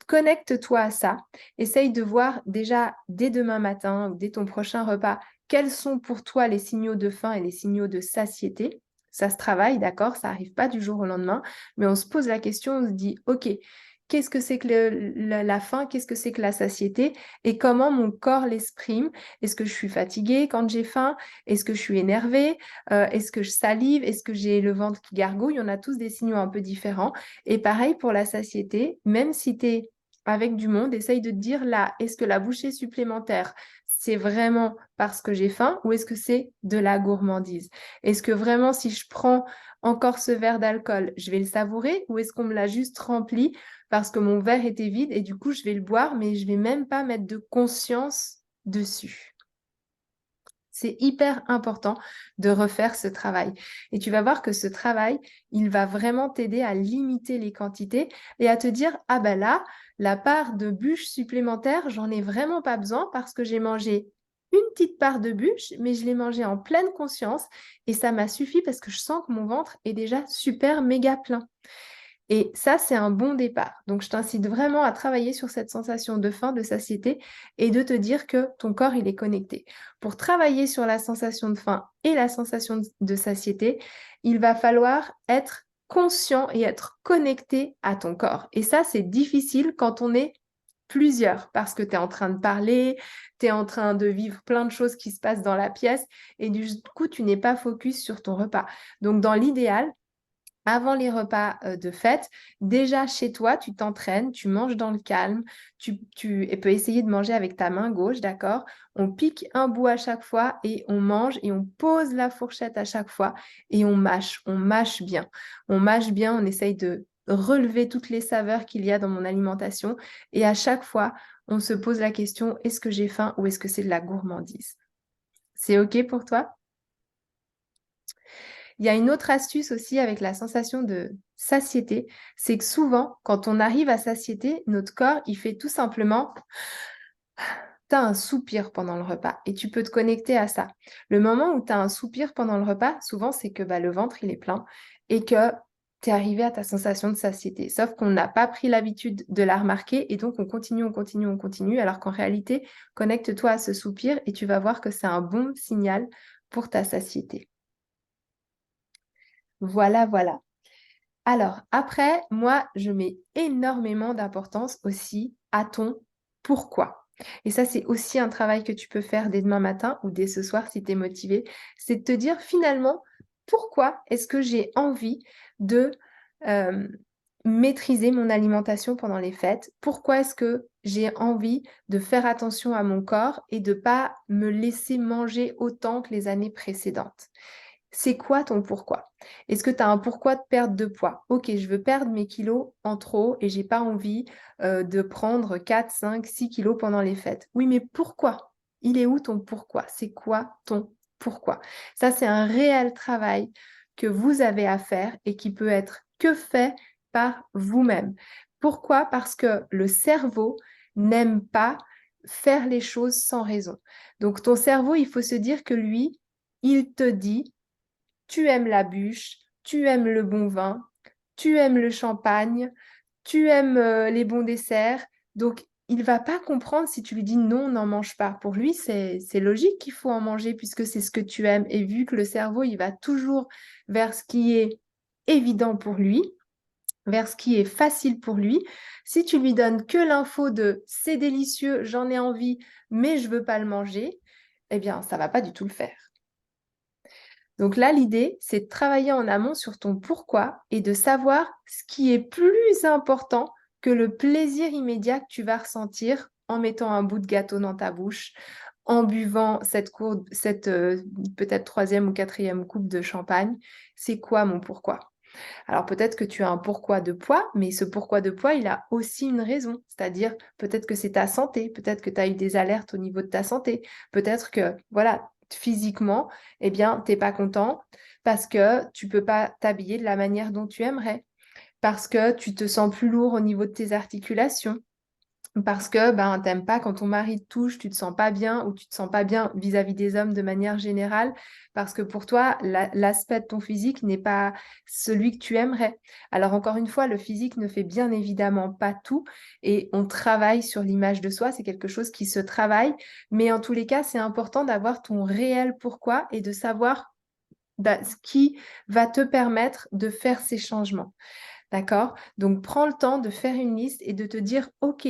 connecte-toi à ça. Essaye de voir déjà dès demain matin ou dès ton prochain repas, quels sont pour toi les signaux de faim et les signaux de satiété. Ça se travaille, d'accord? Ça n'arrive pas du jour au lendemain, mais on se pose la question, on se dit, OK, qu'est-ce que c'est que la faim? Qu'est-ce que c'est que la satiété? Et comment mon corps l'exprime? Est-ce que je suis fatiguée quand j'ai faim? Est-ce que je suis énervée? Est-ce que je salive? Est-ce que j'ai le ventre qui gargouille? On a tous des signaux un peu différents. Et pareil pour la satiété, même si tu es avec du monde, essaye de te dire là, est-ce que la bouchée supplémentaire, c'est vraiment parce que j'ai faim ou est-ce que c'est de la gourmandise? Est-ce que vraiment, si je prends encore ce verre d'alcool, je vais le savourer ou est-ce qu'on me l'a juste rempli parce que mon verre était vide et du coup, je vais le boire, mais je vais même pas mettre de conscience dessus. C'est hyper important de refaire ce travail. Et tu vas voir que ce travail, il va vraiment t'aider à limiter les quantités et à te dire, ah ben là, la part de bûche supplémentaire, j'en ai vraiment pas besoin parce que j'ai mangé une petite part de bûche, mais je l'ai mangée en pleine conscience et ça m'a suffi parce que je sens que mon ventre est déjà super méga plein. Et ça, c'est un bon départ. Donc, je t'incite vraiment à travailler sur cette sensation de faim, de satiété et de te dire que ton corps, il est connecté. Pour travailler sur la sensation de faim et la sensation de satiété, il va falloir être conscient et être connecté à ton corps. Et ça, c'est difficile quand on est plusieurs, parce que tu es en train de parler, tu es en train de vivre plein de choses qui se passent dans la pièce, et du coup, tu n'es pas focus sur ton repas. Donc, dans l'idéal, avant les repas de fête, déjà chez toi, tu t'entraînes, tu manges dans le calme, et peux essayer de manger avec ta main gauche, d'accord? On pique un bout à chaque fois et on mange et on pose la fourchette à chaque fois et on mâche bien. On mâche bien, on essaye de relever toutes les saveurs qu'il y a dans mon alimentation et à chaque fois, on se pose la question, est-ce que j'ai faim ou est-ce que c'est de la gourmandise? C'est OK pour toi? Il y a une autre astuce aussi avec la sensation de satiété, c'est que souvent, quand on arrive à satiété, notre corps, il fait tout simplement, tu as un soupir pendant le repas et tu peux te connecter à ça. Le moment où tu as un soupir pendant le repas, souvent, c'est que le ventre, il est plein et que tu es arrivé à ta sensation de satiété. Sauf qu'on n'a pas pris l'habitude de la remarquer et donc on continue, on continue, on continue, alors qu'en réalité, connecte-toi à ce soupir et tu vas voir que c'est un bon signal pour ta satiété. Voilà, voilà. Alors, après, moi, je mets énormément d'importance aussi à ton pourquoi. Et ça, c'est aussi un travail que tu peux faire dès demain matin ou dès ce soir si tu es motivé. C'est de te dire finalement, pourquoi est-ce que j'ai envie de euh, maîtriser mon alimentation pendant les fêtes? Pourquoi est-ce que j'ai envie de faire attention à mon corps et de ne pas me laisser manger autant que les années précédentes? C'est quoi ton pourquoi? Est-ce que tu as un pourquoi de perte de poids? Ok, je veux perdre mes kilos en trop et j'ai pas envie de prendre 4, 5, 6 kilos pendant les fêtes. Oui, mais pourquoi? Il est où ton pourquoi? C'est quoi ton pourquoi? Ça, c'est un réel travail que vous avez à faire et qui peut être que fait par vous-même. Pourquoi? Parce que le cerveau n'aime pas faire les choses sans raison. Donc, ton cerveau, il faut se dire que lui, il te dit tu aimes la bûche, tu aimes le bon vin, tu aimes le champagne, tu aimes les bons desserts. Donc, il ne va pas comprendre si tu lui dis non, n'en mange pas. Pour lui, c'est logique qu'il faut en manger puisque c'est ce que tu aimes. Et vu que le cerveau, il va toujours vers ce qui est évident pour lui, vers ce qui est facile pour lui, si tu lui donnes que l'info de c'est délicieux, j'en ai envie, mais je ne veux pas le manger, eh bien, ça ne va pas du tout le faire. Donc là, l'idée, c'est de travailler en amont sur ton pourquoi et de savoir ce qui est plus important que le plaisir immédiat que tu vas ressentir en mettant un bout de gâteau dans ta bouche, en buvant cette peut-être troisième ou quatrième coupe de champagne. C'est quoi mon pourquoi? Alors peut-être que tu as un pourquoi de poids, mais ce pourquoi de poids, il a aussi une raison. C'est-à-dire peut-être que c'est ta santé, peut-être que tu as eu des alertes au niveau de ta santé, peut-être que, voilà, physiquement, eh bien, tu n'es pas content parce que tu peux pas t'habiller de la manière dont tu aimerais, parce que tu te sens plus lourd au niveau de tes articulations, parce que t'aimes pas quand ton mari te touche, tu te sens pas bien ou tu te sens pas bien vis-à-vis des hommes de manière générale, parce que pour toi, l'aspect de ton physique n'est pas celui que tu aimerais. Alors encore une fois, le physique ne fait bien évidemment pas tout et on travaille sur l'image de soi, c'est quelque chose qui se travaille, mais en tous les cas, c'est important d'avoir ton réel pourquoi et de savoir ce qui va te permettre de faire ces changements. D'accord? Donc, prends le temps de faire une liste et de te dire, OK,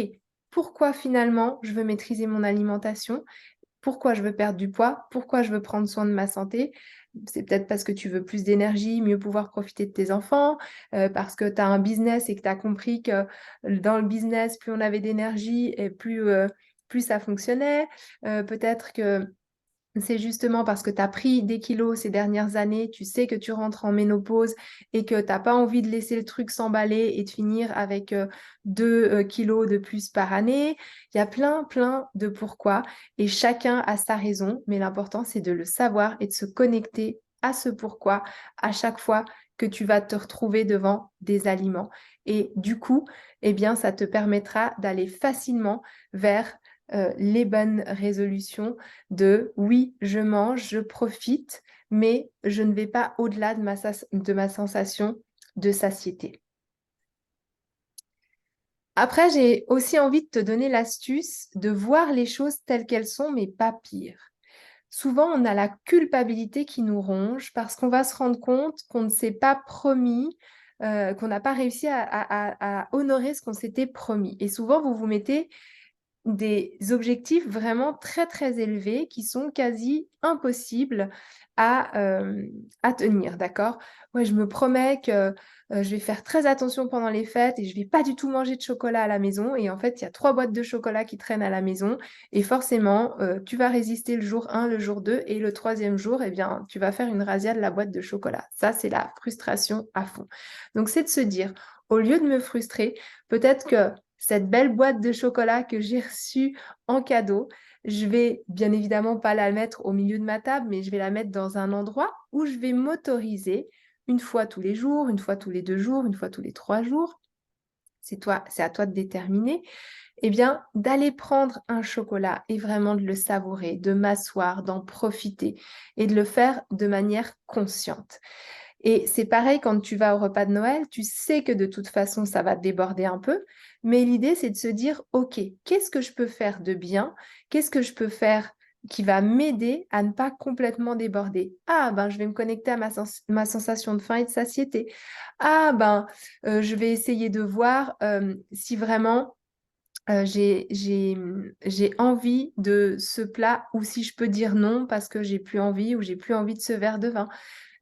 pourquoi finalement je veux maîtriser mon alimentation? Pourquoi je veux perdre du poids? Pourquoi je veux prendre soin de ma santé? C'est peut-être parce que tu veux plus d'énergie, mieux pouvoir profiter de tes enfants, parce que tu as un business et que tu as compris que dans le business, plus on avait d'énergie et plus ça fonctionnait. Peut-être que c'est justement parce que tu as pris des kilos ces dernières années, tu sais que tu rentres en ménopause et que tu n'as pas envie de laisser le truc s'emballer et de finir avec 2 kilos de plus par année. Il y a plein de pourquoi et chacun a sa raison, mais l'important c'est de le savoir et de se connecter à ce pourquoi à chaque fois que tu vas te retrouver devant des aliments. Et du coup, eh bien, ça te permettra d'aller facilement vers les bonnes résolutions de oui, je mange, je profite, mais je ne vais pas au-delà de ma sensation de satiété. Après, j'ai aussi envie de te donner l'astuce de voir les choses telles qu'elles sont, mais pas pire. Souvent, on a la culpabilité qui nous ronge parce qu'on va se rendre compte qu'on ne s'est pas promis qu'on n'a pas réussi à honorer ce qu'on s'était promis. Et souvent, vous vous mettez des objectifs vraiment très, très élevés qui sont quasi impossibles à tenir, d'accord? Ouais, je me promets que, je vais faire très attention pendant les fêtes et je vais pas du tout manger de chocolat à la maison et en fait, il y a 3 boîtes de chocolat qui traînent à la maison et forcément, tu vas résister le jour 1, le jour 2 et le troisième jour, eh bien, tu vas faire une razzia de la boîte de chocolat. Ça, c'est la frustration à fond. Donc c'est de se dire: «Au lieu de me frustrer, peut-être que cette belle boîte de chocolat que j'ai reçue en cadeau, je vais bien évidemment pas la mettre au milieu de ma table, mais je vais la mettre dans un endroit où je vais m'autoriser une fois tous les jours, une fois tous les 2 jours, une fois tous les 3 jours, c'est à toi de déterminer, eh bien, d'aller prendre un chocolat et vraiment de le savourer, de m'asseoir, d'en profiter et de le faire de manière consciente. Et c'est pareil quand tu vas au repas de Noël, tu sais que de toute façon, ça va déborder un peu, mais l'idée, c'est de se dire: «OK, qu'est-ce que je peux faire de bien? Qu'est-ce que je peux faire qui va m'aider à ne pas complètement déborder? Ah ben, je vais me connecter à ma sensation de faim et de satiété. Ah ben, je vais essayer de voir, si vraiment, j'ai envie de ce plat ou si je peux dire non parce que j'ai plus envie ou j'ai plus envie de ce verre de vin».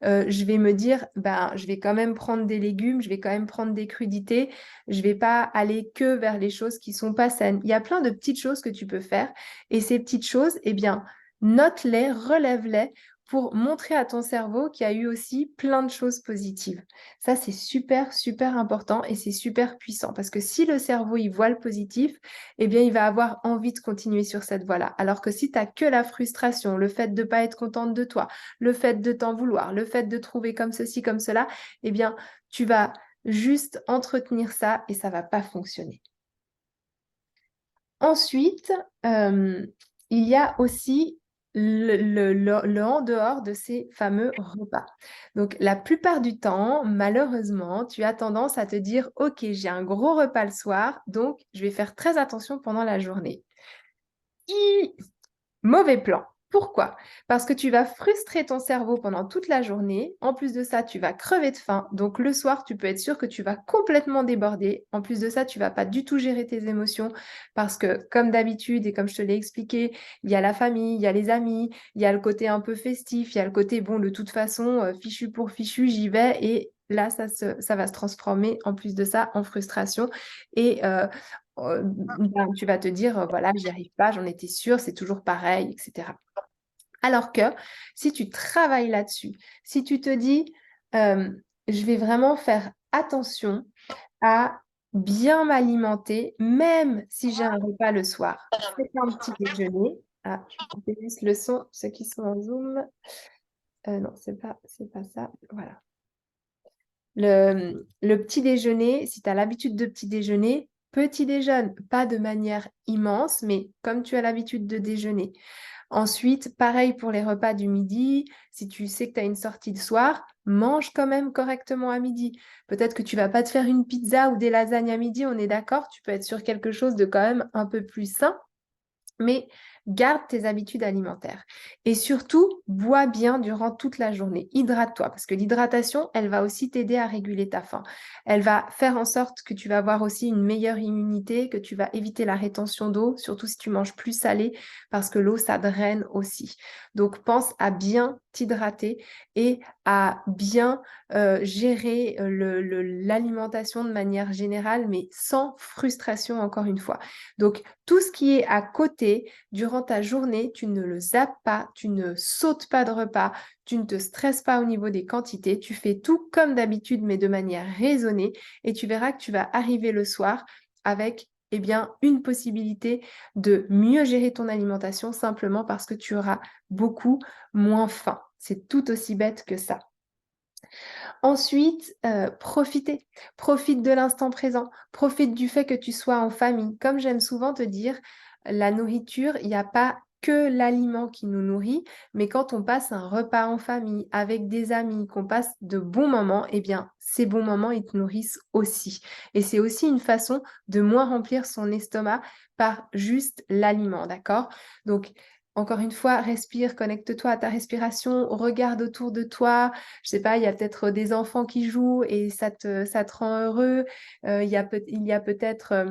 Je vais me dire: «Ben, je vais quand même prendre des légumes, je vais quand même prendre des crudités, je vais pas aller que vers les choses qui sont pas saines». Il y a plein de petites choses que tu peux faire et ces petites choses, eh bien, note-les, relève-les pour montrer à ton cerveau qu'il y a eu aussi plein de choses positives. Ça, c'est super, super important et c'est super puissant parce que si le cerveau, il voit le positif, eh bien, il va avoir envie de continuer sur cette voie-là. Alors que si tu as que la frustration, le fait de pas être contente de toi, le fait de t'en vouloir, le fait de trouver comme ceci, comme cela, eh bien, tu vas juste entretenir ça et ça va pas fonctionner. Ensuite, il y a aussi le en dehors de ces fameux repas. Donc la plupart du temps, malheureusement, tu as tendance à te dire: «OK, j'ai un gros repas le soir, donc je vais faire très attention pendant la journée». Hi! Mauvais plan. Pourquoi? Parce que tu vas frustrer ton cerveau pendant toute la journée. En plus de ça, tu vas crever de faim. Donc le soir, tu peux être sûr que tu vas complètement déborder. En plus de ça, tu vas pas du tout gérer tes émotions parce que comme d'habitude et comme je te l'ai expliqué, il y a la famille, il y a les amis, il y a le côté un peu festif, il y a le côté bon, de toute façon, fichu pour fichu, j'y vais et là, ça va se transformer en plus de ça en frustration et ben, tu vas te dire, «Voilà, j'y arrive pas, j'en étais sûre, c'est toujours pareil» et cetera. Alors que si tu travailles là-dessus, si tu te dis, «Je vais vraiment faire attention à bien m'alimenter, même si j'ai un repas le soir. Faites un petit déjeuner». Ah, je vais couper juste le son, ceux qui sont en Zoom. Non, c'est pas ça, voilà. Le petit déjeuner, si tu as l'habitude de petit déjeuner, petit déjeune, pas de manière immense, mais comme tu as l'habitude de déjeuner. Ensuite, pareil pour les repas du midi, si tu sais que tu as une sortie de soir, mange quand même correctement à midi. Peut-être que tu vas pas te faire une pizza ou des lasagnes à midi, on est d'accord? Tu peux être sur quelque chose de quand même un peu plus sain. Mais garde tes habitudes alimentaires et surtout, bois bien durant toute la journée. Hydrate-toi parce que l'hydratation, elle va aussi t'aider à réguler ta faim. Elle va faire en sorte que tu vas avoir aussi une meilleure immunité, que tu vas éviter la rétention d'eau, surtout si tu manges plus salé parce que l'eau, ça draine aussi. Donc, pense à bien t'hydrater et à bien gérer l'alimentation de manière générale, mais sans frustration encore une fois. Donc, tout ce qui est à côté, durant ta journée, tu ne le zappes pas, tu ne sautes pas de repas, tu ne te stresses pas au niveau des quantités, tu fais tout comme d'habitude, mais de manière raisonnée, et tu verras que tu vas arriver le soir avec eh bien, une possibilité de mieux gérer ton alimentation simplement parce que tu auras beaucoup moins faim. C'est tout aussi bête que ça. Ensuite, profiter. Profite de l'instant présent. Profite du fait que tu sois en famille. Comme j'aime souvent te dire, la nourriture, il n'y a pas que l'aliment qui nous nourrit, mais quand on passe un repas en famille, avec des amis, qu'on passe de bons moments, eh bien, ces bons moments, ils te nourrissent aussi. Et c'est aussi une façon de moins remplir son estomac par juste l'aliment, d'accord? Donc, encore une fois, respire, connecte-toi à ta respiration, regarde autour de toi. Je sais pas, il y a peut-être des enfants qui jouent et ça te rend heureux. Il y a peut-être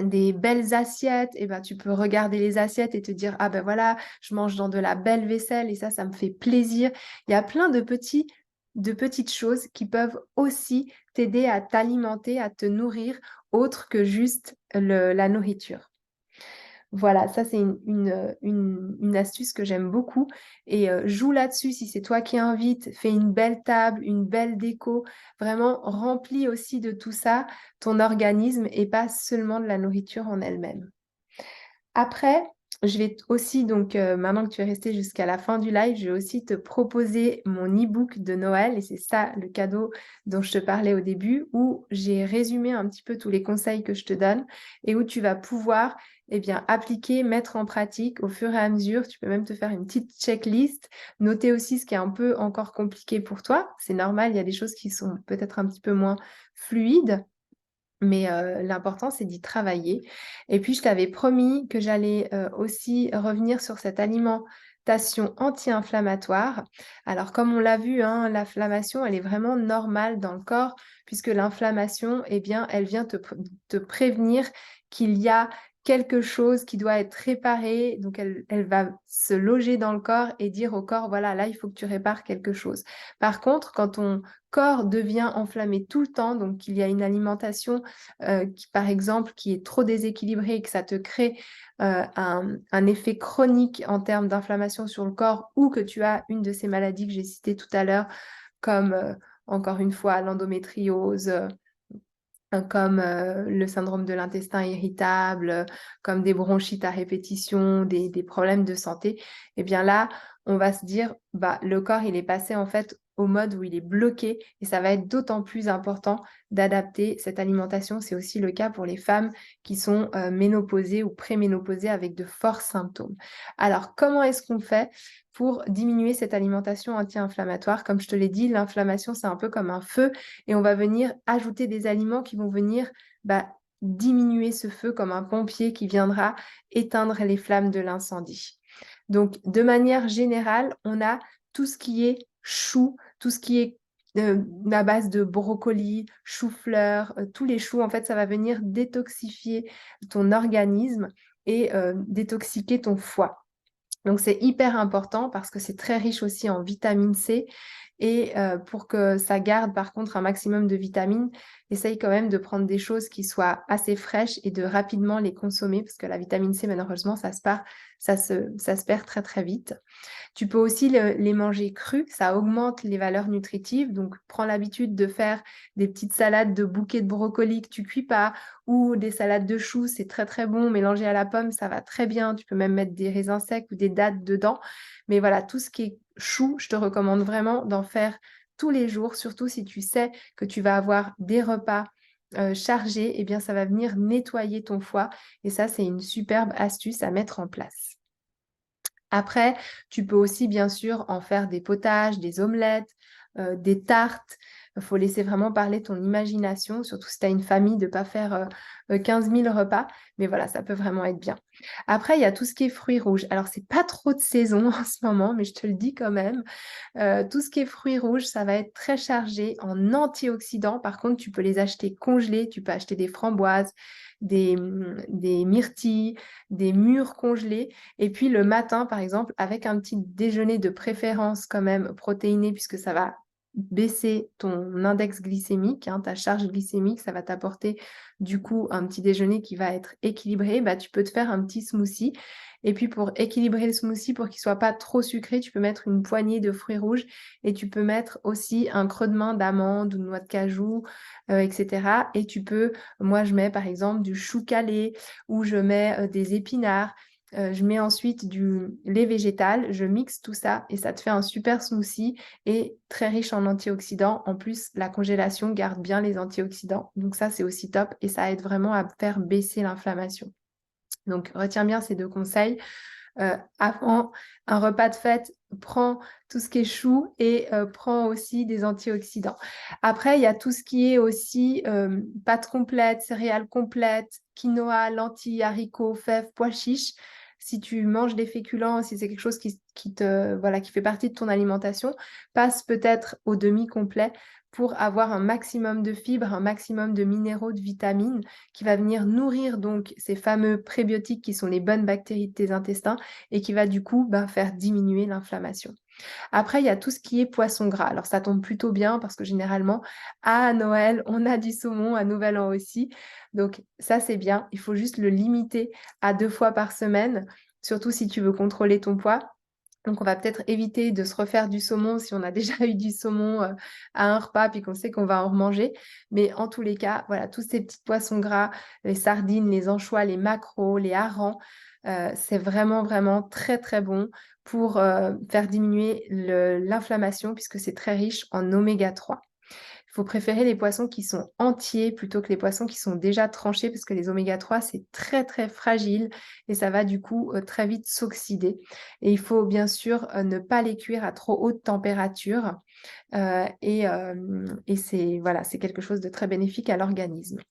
des belles assiettes, et ben tu peux regarder les assiettes et te dire ah ben voilà, je mange dans de la belle vaisselle et ça me fait plaisir. Il y a plein de petites choses qui peuvent aussi t'aider à t'alimenter, à te nourrir autre que juste la nourriture. Voilà, ça c'est une astuce que j'aime beaucoup et joue là-dessus si c'est toi qui invites, fais une belle table, une belle déco, vraiment remplis aussi de tout ça ton organisme et pas seulement de la nourriture en elle-même. Après, je vais aussi, donc maintenant que tu es resté jusqu'à la fin du live, je vais aussi te proposer mon e-book de Noël et c'est ça le cadeau dont je te parlais au début, où j'ai résumé un petit peu tous les conseils que je te donne et où tu vas pouvoir bien, appliquer, mettre en pratique au fur et à mesure. Tu peux même te faire une petite checklist, noter aussi ce qui est un peu encore compliqué pour toi. C'est normal, il y a des choses qui sont peut-être un petit peu moins fluides. Mais l'important, c'est d'y travailler. Et puis, je t'avais promis que j'allais aussi revenir sur cette alimentation anti-inflammatoire. Alors, comme on l'a vu, hein, l'inflammation, elle est vraiment normale dans le corps, puisque l'inflammation, eh bien, elle vient te prévenir qu'il y a quelque chose qui doit être réparé. Donc, elle va se loger dans le corps et dire au corps, voilà, là, il faut que tu répares quelque chose. Par contre, quand ton corps devient enflammé tout le temps, donc qu'il y a une alimentation qui, par exemple, qui est trop déséquilibré et que ça te crée un effet chronique en termes d'inflammation sur le corps ou que tu as une de ces maladies que j'ai citées tout à l'heure, comme encore une fois l'endométriose, comme le syndrome de l'intestin irritable, comme des bronchites à répétition, des problèmes de santé, eh bien là, on va se dire, bah, le corps, il est passé en fait au mode où il est bloqué et ça va être d'autant plus important d'adapter cette alimentation. C'est aussi le cas pour les femmes qui sont ménopausées ou préménopausées avec de forts symptômes. Alors, comment est-ce qu'on fait pour diminuer cette alimentation anti-inflammatoire? Comme je te l'ai dit, l'inflammation, c'est un peu comme un feu et on va venir ajouter des aliments qui vont venir bah, diminuer ce feu comme un pompier qui viendra éteindre les flammes de l'incendie. Donc, de manière générale, on a tout ce qui est chou, tout ce qui est à base de brocoli, chou-fleur, tous les choux, en fait, ça va venir détoxifier ton organisme et détoxiquer ton foie. Donc, c'est hyper important parce que c'est très riche aussi en vitamine C. Et pour que ça garde par contre un maximum de vitamines, essaye quand même de prendre des choses qui soient assez fraîches et de rapidement les consommer parce que la vitamine C, malheureusement, ça se perd très très vite. Tu peux aussi les manger crus, ça augmente les valeurs nutritives. Donc, prends l'habitude de faire des petites salades de bouquets de brocolis que tu cuis pas ou des salades de choux, c'est très très bon. Mélangé à la pomme, ça va très bien. Tu peux même mettre des raisins secs ou des dattes dedans. Mais voilà, tout ce qui est chou, je te recommande vraiment d'en faire tous les jours, surtout si tu sais que tu vas avoir des repas chargés, eh bien ça va venir nettoyer ton foie. Et ça, c'est une superbe astuce à mettre en place. Après, tu peux aussi, bien sûr, en faire des potages, des omelettes, des tartes. Il faut laisser vraiment parler ton imagination, surtout si tu as une famille, de ne pas faire 15 000 repas. Mais voilà, ça peut vraiment être bien. Après, il y a tout ce qui est fruits rouges. Alors, c'est pas trop de saison en ce moment, mais je te le dis quand même. Tout ce qui est fruits rouges, ça va être très chargé en antioxydants. Par contre, tu peux les acheter congelés. Tu peux acheter des framboises, des myrtilles, des mûres congelées. Et puis le matin, par exemple, avec un petit déjeuner de préférence quand même protéiné, puisque ça va baisser ton index glycémique, hein, ta charge glycémique, ça va t'apporter du coup un petit déjeuner qui va être équilibré, bah, tu peux te faire un petit smoothie. Et puis pour équilibrer le smoothie, pour qu'il ne soit pas trop sucré, tu peux mettre une poignée de fruits rouges et tu peux mettre aussi un creux de main d'amande ou de noix de cajou, etc. Et tu peux, moi je mets par exemple du chou calé ou je mets des épinards. Je mets ensuite du lait végétal, je mixe tout ça et ça te fait un super smoothie et très riche en antioxydants. En plus, la congélation garde bien les antioxydants. Donc ça, c'est aussi top et ça aide vraiment à faire baisser l'inflammation. Donc, retiens bien ces deux conseils. Avant un repas de fête, prends tout ce qui est chou et prends aussi des antioxydants. Après, il y a tout ce qui est aussi pâtes complètes, céréales complètes, quinoa, lentilles, haricots, fèves, pois chiches. Si tu manges des féculents, si c'est quelque chose voilà, qui fait partie de ton alimentation, passe peut-être au demi-complet pour avoir un maximum de fibres, un maximum de minéraux, de vitamines, qui va venir nourrir donc ces fameux prébiotiques qui sont les bonnes bactéries de tes intestins et qui va du coup faire diminuer l'inflammation. Après, il y a tout ce qui est poisson gras. Alors, ça tombe plutôt bien parce que généralement, à Noël, on a du saumon, à Nouvel An aussi. Donc, ça, c'est bien. Il faut juste le limiter à 2 fois par semaine, surtout si tu veux contrôler ton poids. Donc, on va peut-être éviter de se refaire du saumon si on a déjà eu du saumon à un repas puis qu'on sait qu'on va en remanger. Mais en tous les cas, voilà, tous ces petits poissons gras, les sardines, les anchois, les maquereaux, les harengs, c'est vraiment, vraiment très, très bon pour faire diminuer l'inflammation puisque c'est très riche en oméga 3. Il faut préférer les poissons qui sont entiers plutôt que les poissons qui sont déjà tranchés parce que les oméga 3, c'est très, très fragile et ça va du coup très vite s'oxyder. Et il faut bien sûr ne pas les cuire à trop haute température et c'est voilà, c'est quelque chose de très bénéfique à l'organisme.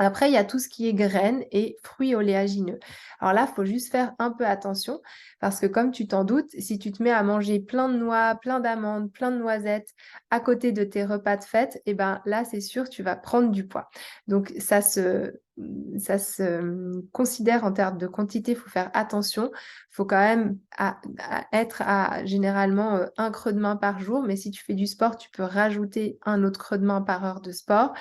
Après, il y a tout ce qui est graines et fruits oléagineux. Alors là, il faut juste faire un peu attention parce que comme tu t'en doutes, si tu te mets à manger plein de noix, plein d'amandes, plein de noisettes à côté de tes repas de fête, et ben là, c'est sûr, tu vas prendre du poids. Donc ça se considère en termes de quantité, il faut faire attention. Il faut quand même être à généralement un creux de main par jour, mais si tu fais du sport, tu peux rajouter un autre creux de main par heure de sport.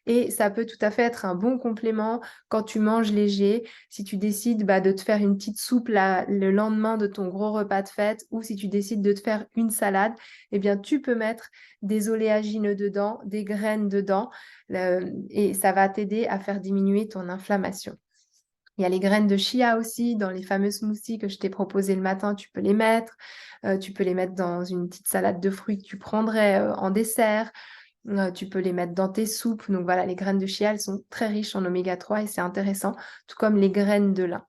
Et ça peut tout à fait être un bon complément quand tu manges léger, si tu décides de te faire une petite soupe le lendemain de ton gros repas de fête ou si tu décides de te faire une salade, eh bien tu peux mettre des oléagineux dedans, des graines dedans et ça va t'aider à faire diminuer ton inflammation. Il y a les graines de chia aussi dans les fameux smoothies que je t'ai proposé le matin, tu peux les mettre. Tu peux les mettre dans une petite salade de fruits que tu prendrais en dessert. Tu peux les mettre dans tes soupes. Donc voilà, les graines de chia, elles sont très riches en oméga 3 et c'est intéressant, tout comme les graines de lin.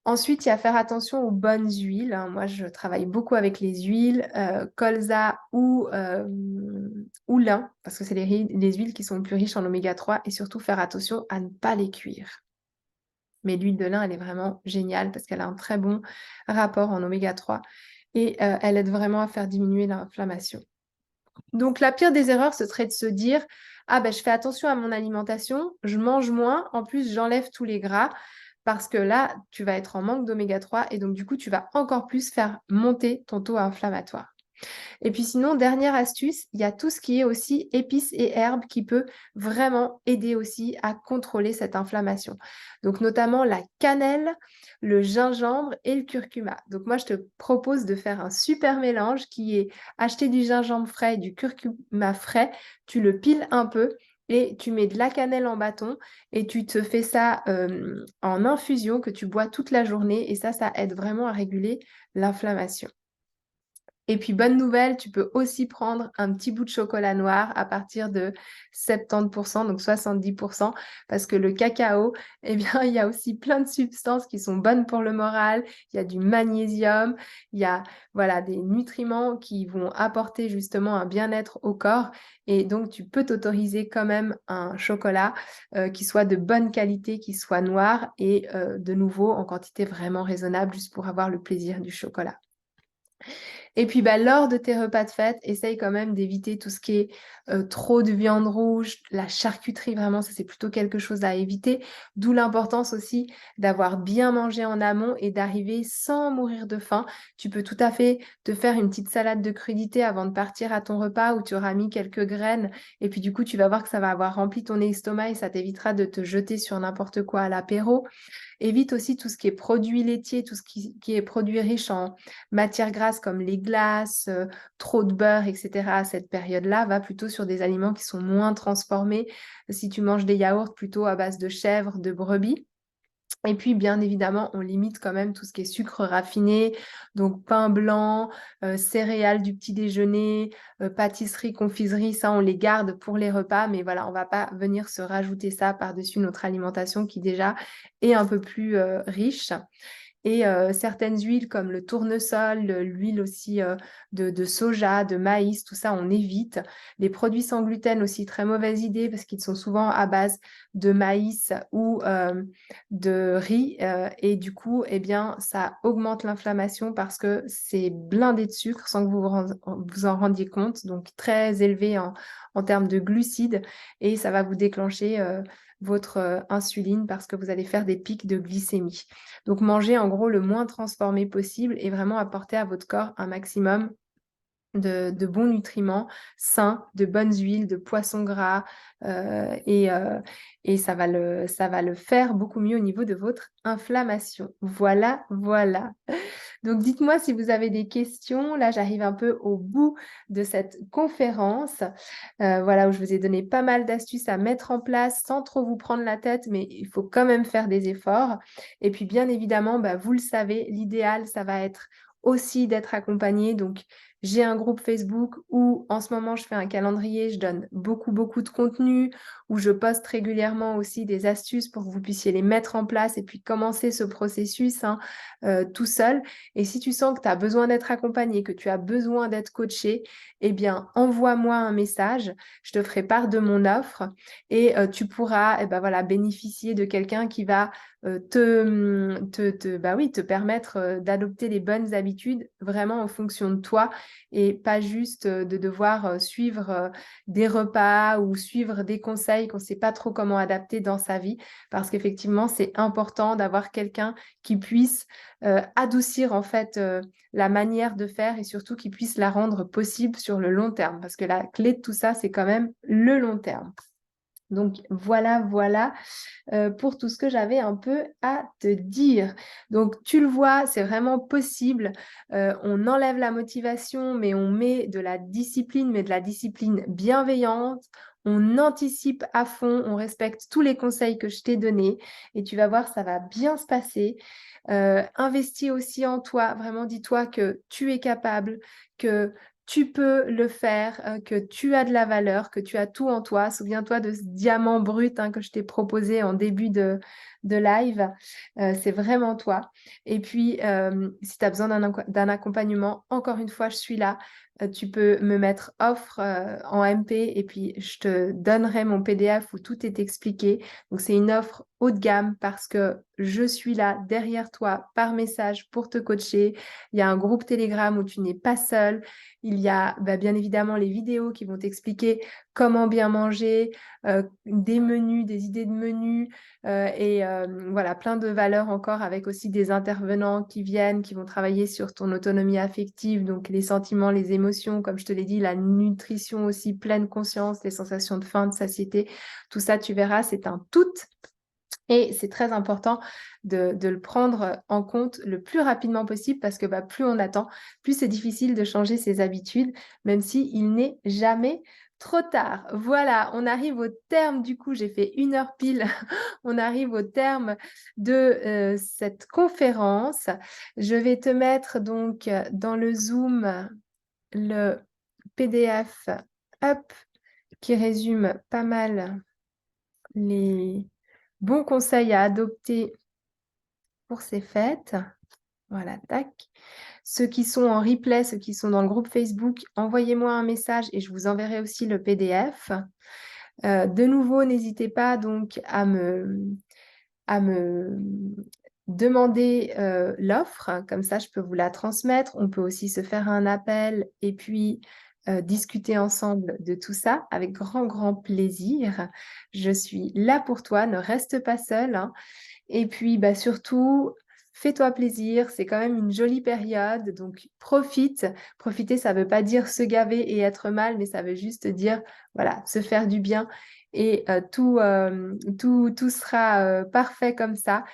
Ensuite, il y a à faire attention aux bonnes huiles, hein. Moi, je travaille beaucoup avec les huiles, colza ou lin, parce que c'est les huiles qui sont les plus riches en oméga 3 et surtout faire attention à ne pas les cuire. Mais l'huile de lin, elle est vraiment géniale parce qu'elle a un très bon rapport en oméga 3 et elle aide vraiment à faire diminuer l'inflammation. Donc, la pire des erreurs, ce serait de se dire: «Ah ben, je fais attention à mon alimentation, je mange moins, en plus j'enlève tous les gras». Parce que là, tu vas être en manque d'oméga 3 et donc du coup, tu vas encore plus faire monter ton taux inflammatoire. Et puis sinon, dernière astuce, il y a tout ce qui est aussi épices et herbes qui peut vraiment aider aussi à contrôler cette inflammation. Donc notamment la cannelle, le gingembre et le curcuma. Donc moi, je te propose de faire un super mélange qui est acheter du gingembre frais et du curcuma frais, tu le piles un peu et tu mets de la cannelle en bâton et tu te fais ça en infusion que tu bois toute la journée et ça aide vraiment à réguler l'inflammation. Et puis, bonne nouvelle, tu peux aussi prendre un petit bout de chocolat noir à partir de 70%, donc 70%, parce que le cacao, eh bien, il y a aussi plein de substances qui sont bonnes pour le moral. Il y a du magnésium, il y a voilà, des nutriments qui vont apporter justement un bien-être au corps. Et donc, tu peux t'autoriser quand même un chocolat qui soit de bonne qualité, qui soit noir et de nouveau en quantité vraiment raisonnable, juste pour avoir le plaisir du chocolat. Et puis, lors de tes repas de fête, essaye quand même d'éviter tout ce qui est trop de viande rouge, la charcuterie, vraiment, ça c'est plutôt quelque chose à éviter. D'où l'importance aussi d'avoir bien mangé en amont et d'arriver sans mourir de faim. Tu peux tout à fait te faire une petite salade de crudités avant de partir à ton repas où tu auras mis quelques graines. Et puis du coup, tu vas voir que ça va avoir rempli ton estomac et ça t'évitera de te jeter sur n'importe quoi à l'apéro. Évite aussi tout ce qui est produits laitiers, tout ce qui est produits riches en matières grasses comme les glaces, trop de beurre, et cetera. À cette période-là, va plutôt sur des aliments qui sont moins transformés. Si tu manges des yaourts, plutôt à base de chèvre, de brebis. Et puis, bien évidemment, on limite quand même tout ce qui est sucre raffiné, donc pain blanc, céréales du petit déjeuner, pâtisserie, confiserie, ça, on les garde pour les repas, mais voilà, on va pas venir se rajouter ça par-dessus notre alimentation qui déjà est un peu plus riche. et certaines huiles comme le tournesol, l'huile aussi de soja, de maïs, tout ça, on évite. Les produits sans gluten aussi, très mauvaise idée parce qu'ils sont souvent à base de maïs ou de riz et du coup, eh bien, ça augmente l'inflammation parce que c'est blindé de sucre sans que vous en rendiez compte, donc très élevé en termes de glucides et ça va vous déclencher votre insuline parce que vous allez faire des pics de glycémie. Donc, mangez en gros le moins transformé possible et vraiment apporter à votre corps un maximum de bons nutriments sains, de bonnes huiles, de poissons gras et ça va le faire beaucoup mieux au niveau de votre inflammation. Voilà, voilà. Donc, dites-moi si vous avez des questions. Là, j'arrive un peu au bout de cette conférence, voilà, où je vous ai donné pas mal d'astuces à mettre en place sans trop vous prendre la tête, mais il faut quand même faire des efforts. Et puis, bien évidemment, bah, vous le savez, l'idéal, ça va être aussi d'être accompagné. Donc, j'ai un groupe Facebook où en ce moment, je fais un calendrier, je donne beaucoup, beaucoup de contenu, où je poste régulièrement aussi des astuces pour que vous puissiez les mettre en place et puis commencer ce processus hein, tout seul. Et si tu sens que tu as besoin d'être accompagné, que tu as besoin d'être coaché, eh bien, envoie-moi un message, je te ferai part de mon offre et tu pourras eh ben, voilà, bénéficier de quelqu'un qui va bah oui, te permettre d'adopter les bonnes habitudes vraiment en fonction de toi et pas juste de devoir suivre des repas ou suivre des conseils qu'on ne sait pas trop comment adapter dans sa vie parce qu'effectivement, c'est important d'avoir quelqu'un qui puisse adoucir en fait la manière de faire et surtout qui puisse la rendre possible sur le long terme parce que la clé de tout ça, c'est quand même le long terme. Donc voilà, voilà pour tout ce que j'avais un peu à te dire. Donc tu le vois, c'est vraiment possible. On enlève la motivation, mais on met de la discipline, mais de la discipline bienveillante. On anticipe à fond, on respecte tous les conseils que je t'ai donnés et tu vas voir, ça va bien se passer. Investis aussi en toi, vraiment dis-toi que tu es capable, que tu peux le faire, que tu as de la valeur, que tu as tout en toi. Souviens-toi de ce diamant brut hein, que je t'ai proposé en début de live. C'est vraiment toi. Et puis, si tu as besoin d'un accompagnement, encore une fois, je suis là. Tu peux me mettre offre en MP et puis je te donnerai mon PDF où tout est expliqué. Donc, c'est une offre haut de gamme parce que je suis là derrière toi par message pour te coacher. Il y a un groupe Telegram où tu n'es pas seul. Il y a bah, bien évidemment les vidéos qui vont t'expliquer comment bien manger, des menus, des idées de menus et voilà, plein de valeurs encore avec aussi des intervenants qui viennent, qui vont travailler sur ton autonomie affective, donc les sentiments, les émotions, comme je te l'ai dit, la nutrition aussi, pleine conscience, les sensations de faim, de satiété. Tout ça, tu verras, c'est un tout. Et c'est très important de le prendre en compte le plus rapidement possible parce que bah, plus on attend, plus c'est difficile de changer ses habitudes, même s'il n'est jamais trop tard. Voilà, on arrive au terme du coup, j'ai fait 1 heure pile, on arrive au terme de cette conférence. Je vais te mettre donc dans le Zoom le PDF up qui résume pas mal les bons conseils à adopter pour ces fêtes. Voilà, tac. Ceux qui sont en replay, ceux qui sont dans le groupe Facebook, envoyez-moi un message et je vous enverrai aussi le PDF. De nouveau, n'hésitez pas donc à me demander l'offre, comme ça je peux vous la transmettre. On peut aussi se faire un appel et puis discuter ensemble de tout ça avec grand, grand plaisir. Je suis là pour toi, ne reste pas seul, hein. Et puis bah, surtout, fais-toi plaisir, c'est quand même une jolie période, donc profite. Profiter, ça ne veut pas dire se gaver et être mal, mais ça veut juste dire, voilà, se faire du bien et tout sera parfait comme ça.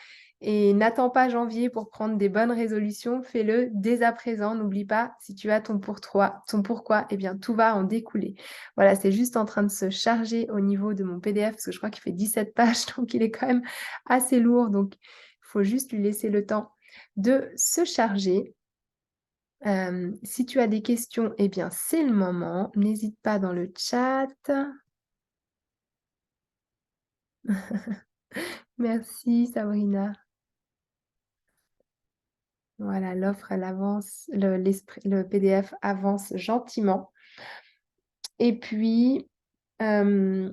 Et n'attends pas janvier pour prendre des bonnes résolutions, fais-le dès à présent. N'oublie pas, si tu as ton pourquoi, eh bien tout va en découler. Voilà, c'est juste en train de se charger au niveau de mon PDF parce que je crois qu'il fait 17 pages, donc il est quand même assez lourd. Donc, il faut juste lui laisser le temps de se charger. Si tu as des questions, eh bien c'est le moment. N'hésite pas dans le chat. Merci Sabrina. Voilà, l'offre, elle avance, le PDF avance gentiment. Et puis, euh,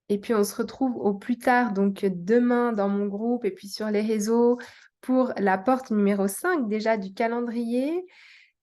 et puis, on se retrouve au plus tard, donc demain dans mon groupe et puis sur les réseaux pour la porte numéro 5 déjà du calendrier.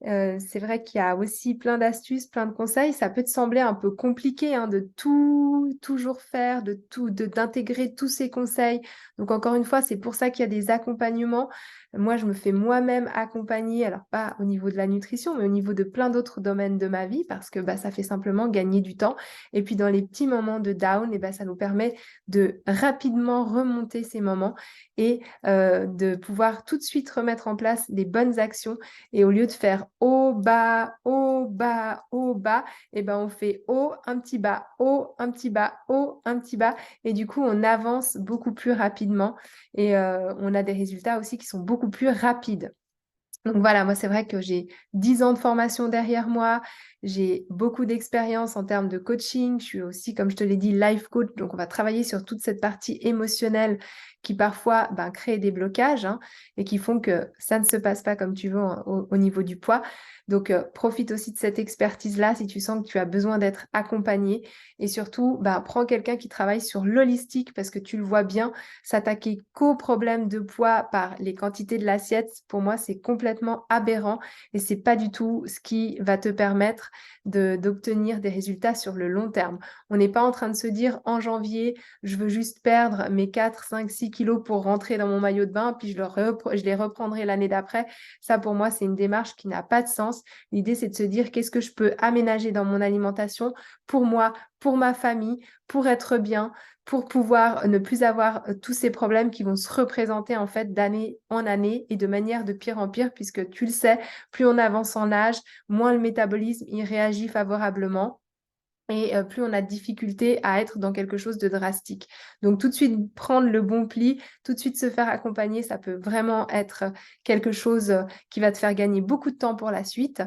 C'est vrai qu'il y a aussi plein d'astuces, plein de conseils. Ça peut te sembler un peu compliqué hein, de tout toujours faire, d'intégrer tous ces conseils. Donc encore une fois, c'est pour ça qu'il y a des accompagnements. Moi, je me fais moi-même accompagner, alors pas au niveau de la nutrition, mais au niveau de plein d'autres domaines de ma vie, parce que bah, ça fait simplement gagner du temps. Et puis dans les petits moments de down, et bah, ça nous permet de rapidement remonter ces moments et de pouvoir tout de suite remettre en place des bonnes actions et au lieu de faire haut, bas, haut, bas, haut, bas, et ben on fait haut, un petit bas, haut, un petit bas, haut, un petit bas. Et du coup, on avance beaucoup plus rapidement et on a des résultats aussi qui sont beaucoup plus rapides. Donc voilà, moi c'est vrai que j'ai 10 ans de formation derrière moi, j'ai beaucoup d'expérience en termes de coaching, je suis aussi, comme je te l'ai dit, life coach, donc on va travailler sur toute cette partie émotionnelle qui parfois ben, crée des blocages hein, et qui font que ça ne se passe pas comme tu veux au niveau du poids. Donc profite aussi de cette expertise-là si tu sens que tu as besoin d'être accompagné et surtout ben, prends quelqu'un qui travaille sur l'holistique parce que tu le vois bien, s'attaquer qu'aux problèmes de poids par les quantités de l'assiette, pour moi, c'est complètement aberrant et c'est pas du tout ce qui va te permettre d'obtenir des résultats sur le long terme. On n'est pas en train de se dire en janvier, je veux juste perdre mes 4, 5, 6 kilos pour rentrer dans mon maillot de bain, puis je les reprendrai l'année d'après. Ça, pour moi, c'est une démarche qui n'a pas de sens. L'idée, c'est de se dire qu'est-ce que je peux aménager dans mon alimentation pour moi, pour ma famille, pour être bien, pour pouvoir ne plus avoir tous ces problèmes qui vont se représenter en fait d'année en année et de manière de pire en pire, puisque tu le sais, plus on avance en âge, moins le métabolisme il réagit favorablement et plus on a de difficulté à être dans quelque chose de drastique. Donc tout de suite prendre le bon pli, tout de suite se faire accompagner, ça peut vraiment être quelque chose qui va te faire gagner beaucoup de temps pour la suite.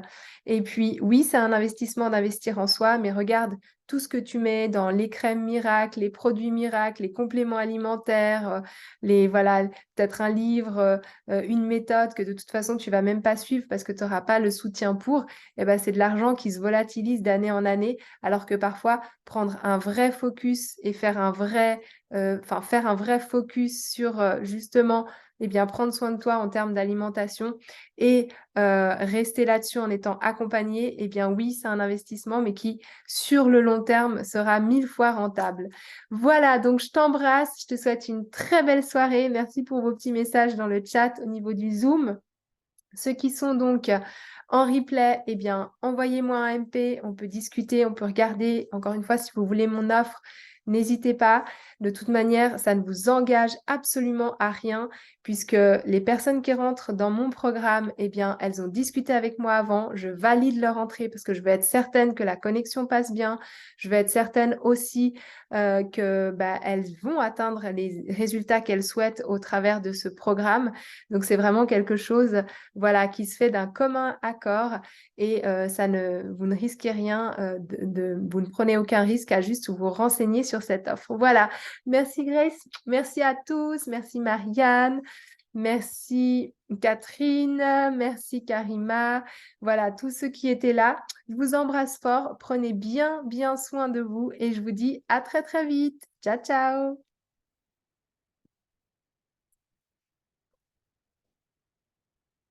Et puis oui, c'est un investissement d'investir en soi, mais regarde tout ce que tu mets dans les crèmes miracles, les produits miracles, les compléments alimentaires, les voilà, peut-être un livre, une méthode que de toute façon tu vas même pas suivre parce que tu n'auras pas le soutien pour, et ben c'est de l'argent qui se volatilise d'année en année alors que parfois, prendre un vrai focus et faire un vrai focus sur justement, eh bien, prendre soin de toi en termes d'alimentation et rester là-dessus en étant accompagné, eh bien oui, c'est un investissement, mais qui, sur le long terme, sera 1000 fois rentable. Voilà, donc je t'embrasse, je te souhaite une très belle soirée. Merci pour vos petits messages dans le chat au niveau du Zoom. Ceux qui sont donc en replay, eh bien, envoyez-moi un MP, on peut discuter, on peut regarder. Encore une fois, si vous voulez mon offre, n'hésitez pas. De toute manière, ça ne vous engage absolument à rien puisque les personnes qui rentrent dans mon programme, eh bien, elles ont discuté avec moi avant. Je valide leur entrée parce que je veux être certaine que la connexion passe bien. Je veux être certaine aussi que bah, elles vont atteindre les résultats qu'elles souhaitent au travers de ce programme. Donc, c'est vraiment quelque chose voilà, qui se fait d'un commun accord et vous ne risquez rien, vous ne prenez aucun risque à juste vous renseigner sur cette offre. Voilà, merci Grace, merci à tous, merci Marianne, merci Catherine, merci Karima, voilà, tous ceux qui étaient là. Je vous embrasse fort, prenez bien, bien soin de vous et je vous dis à très, très vite. Ciao, ciao!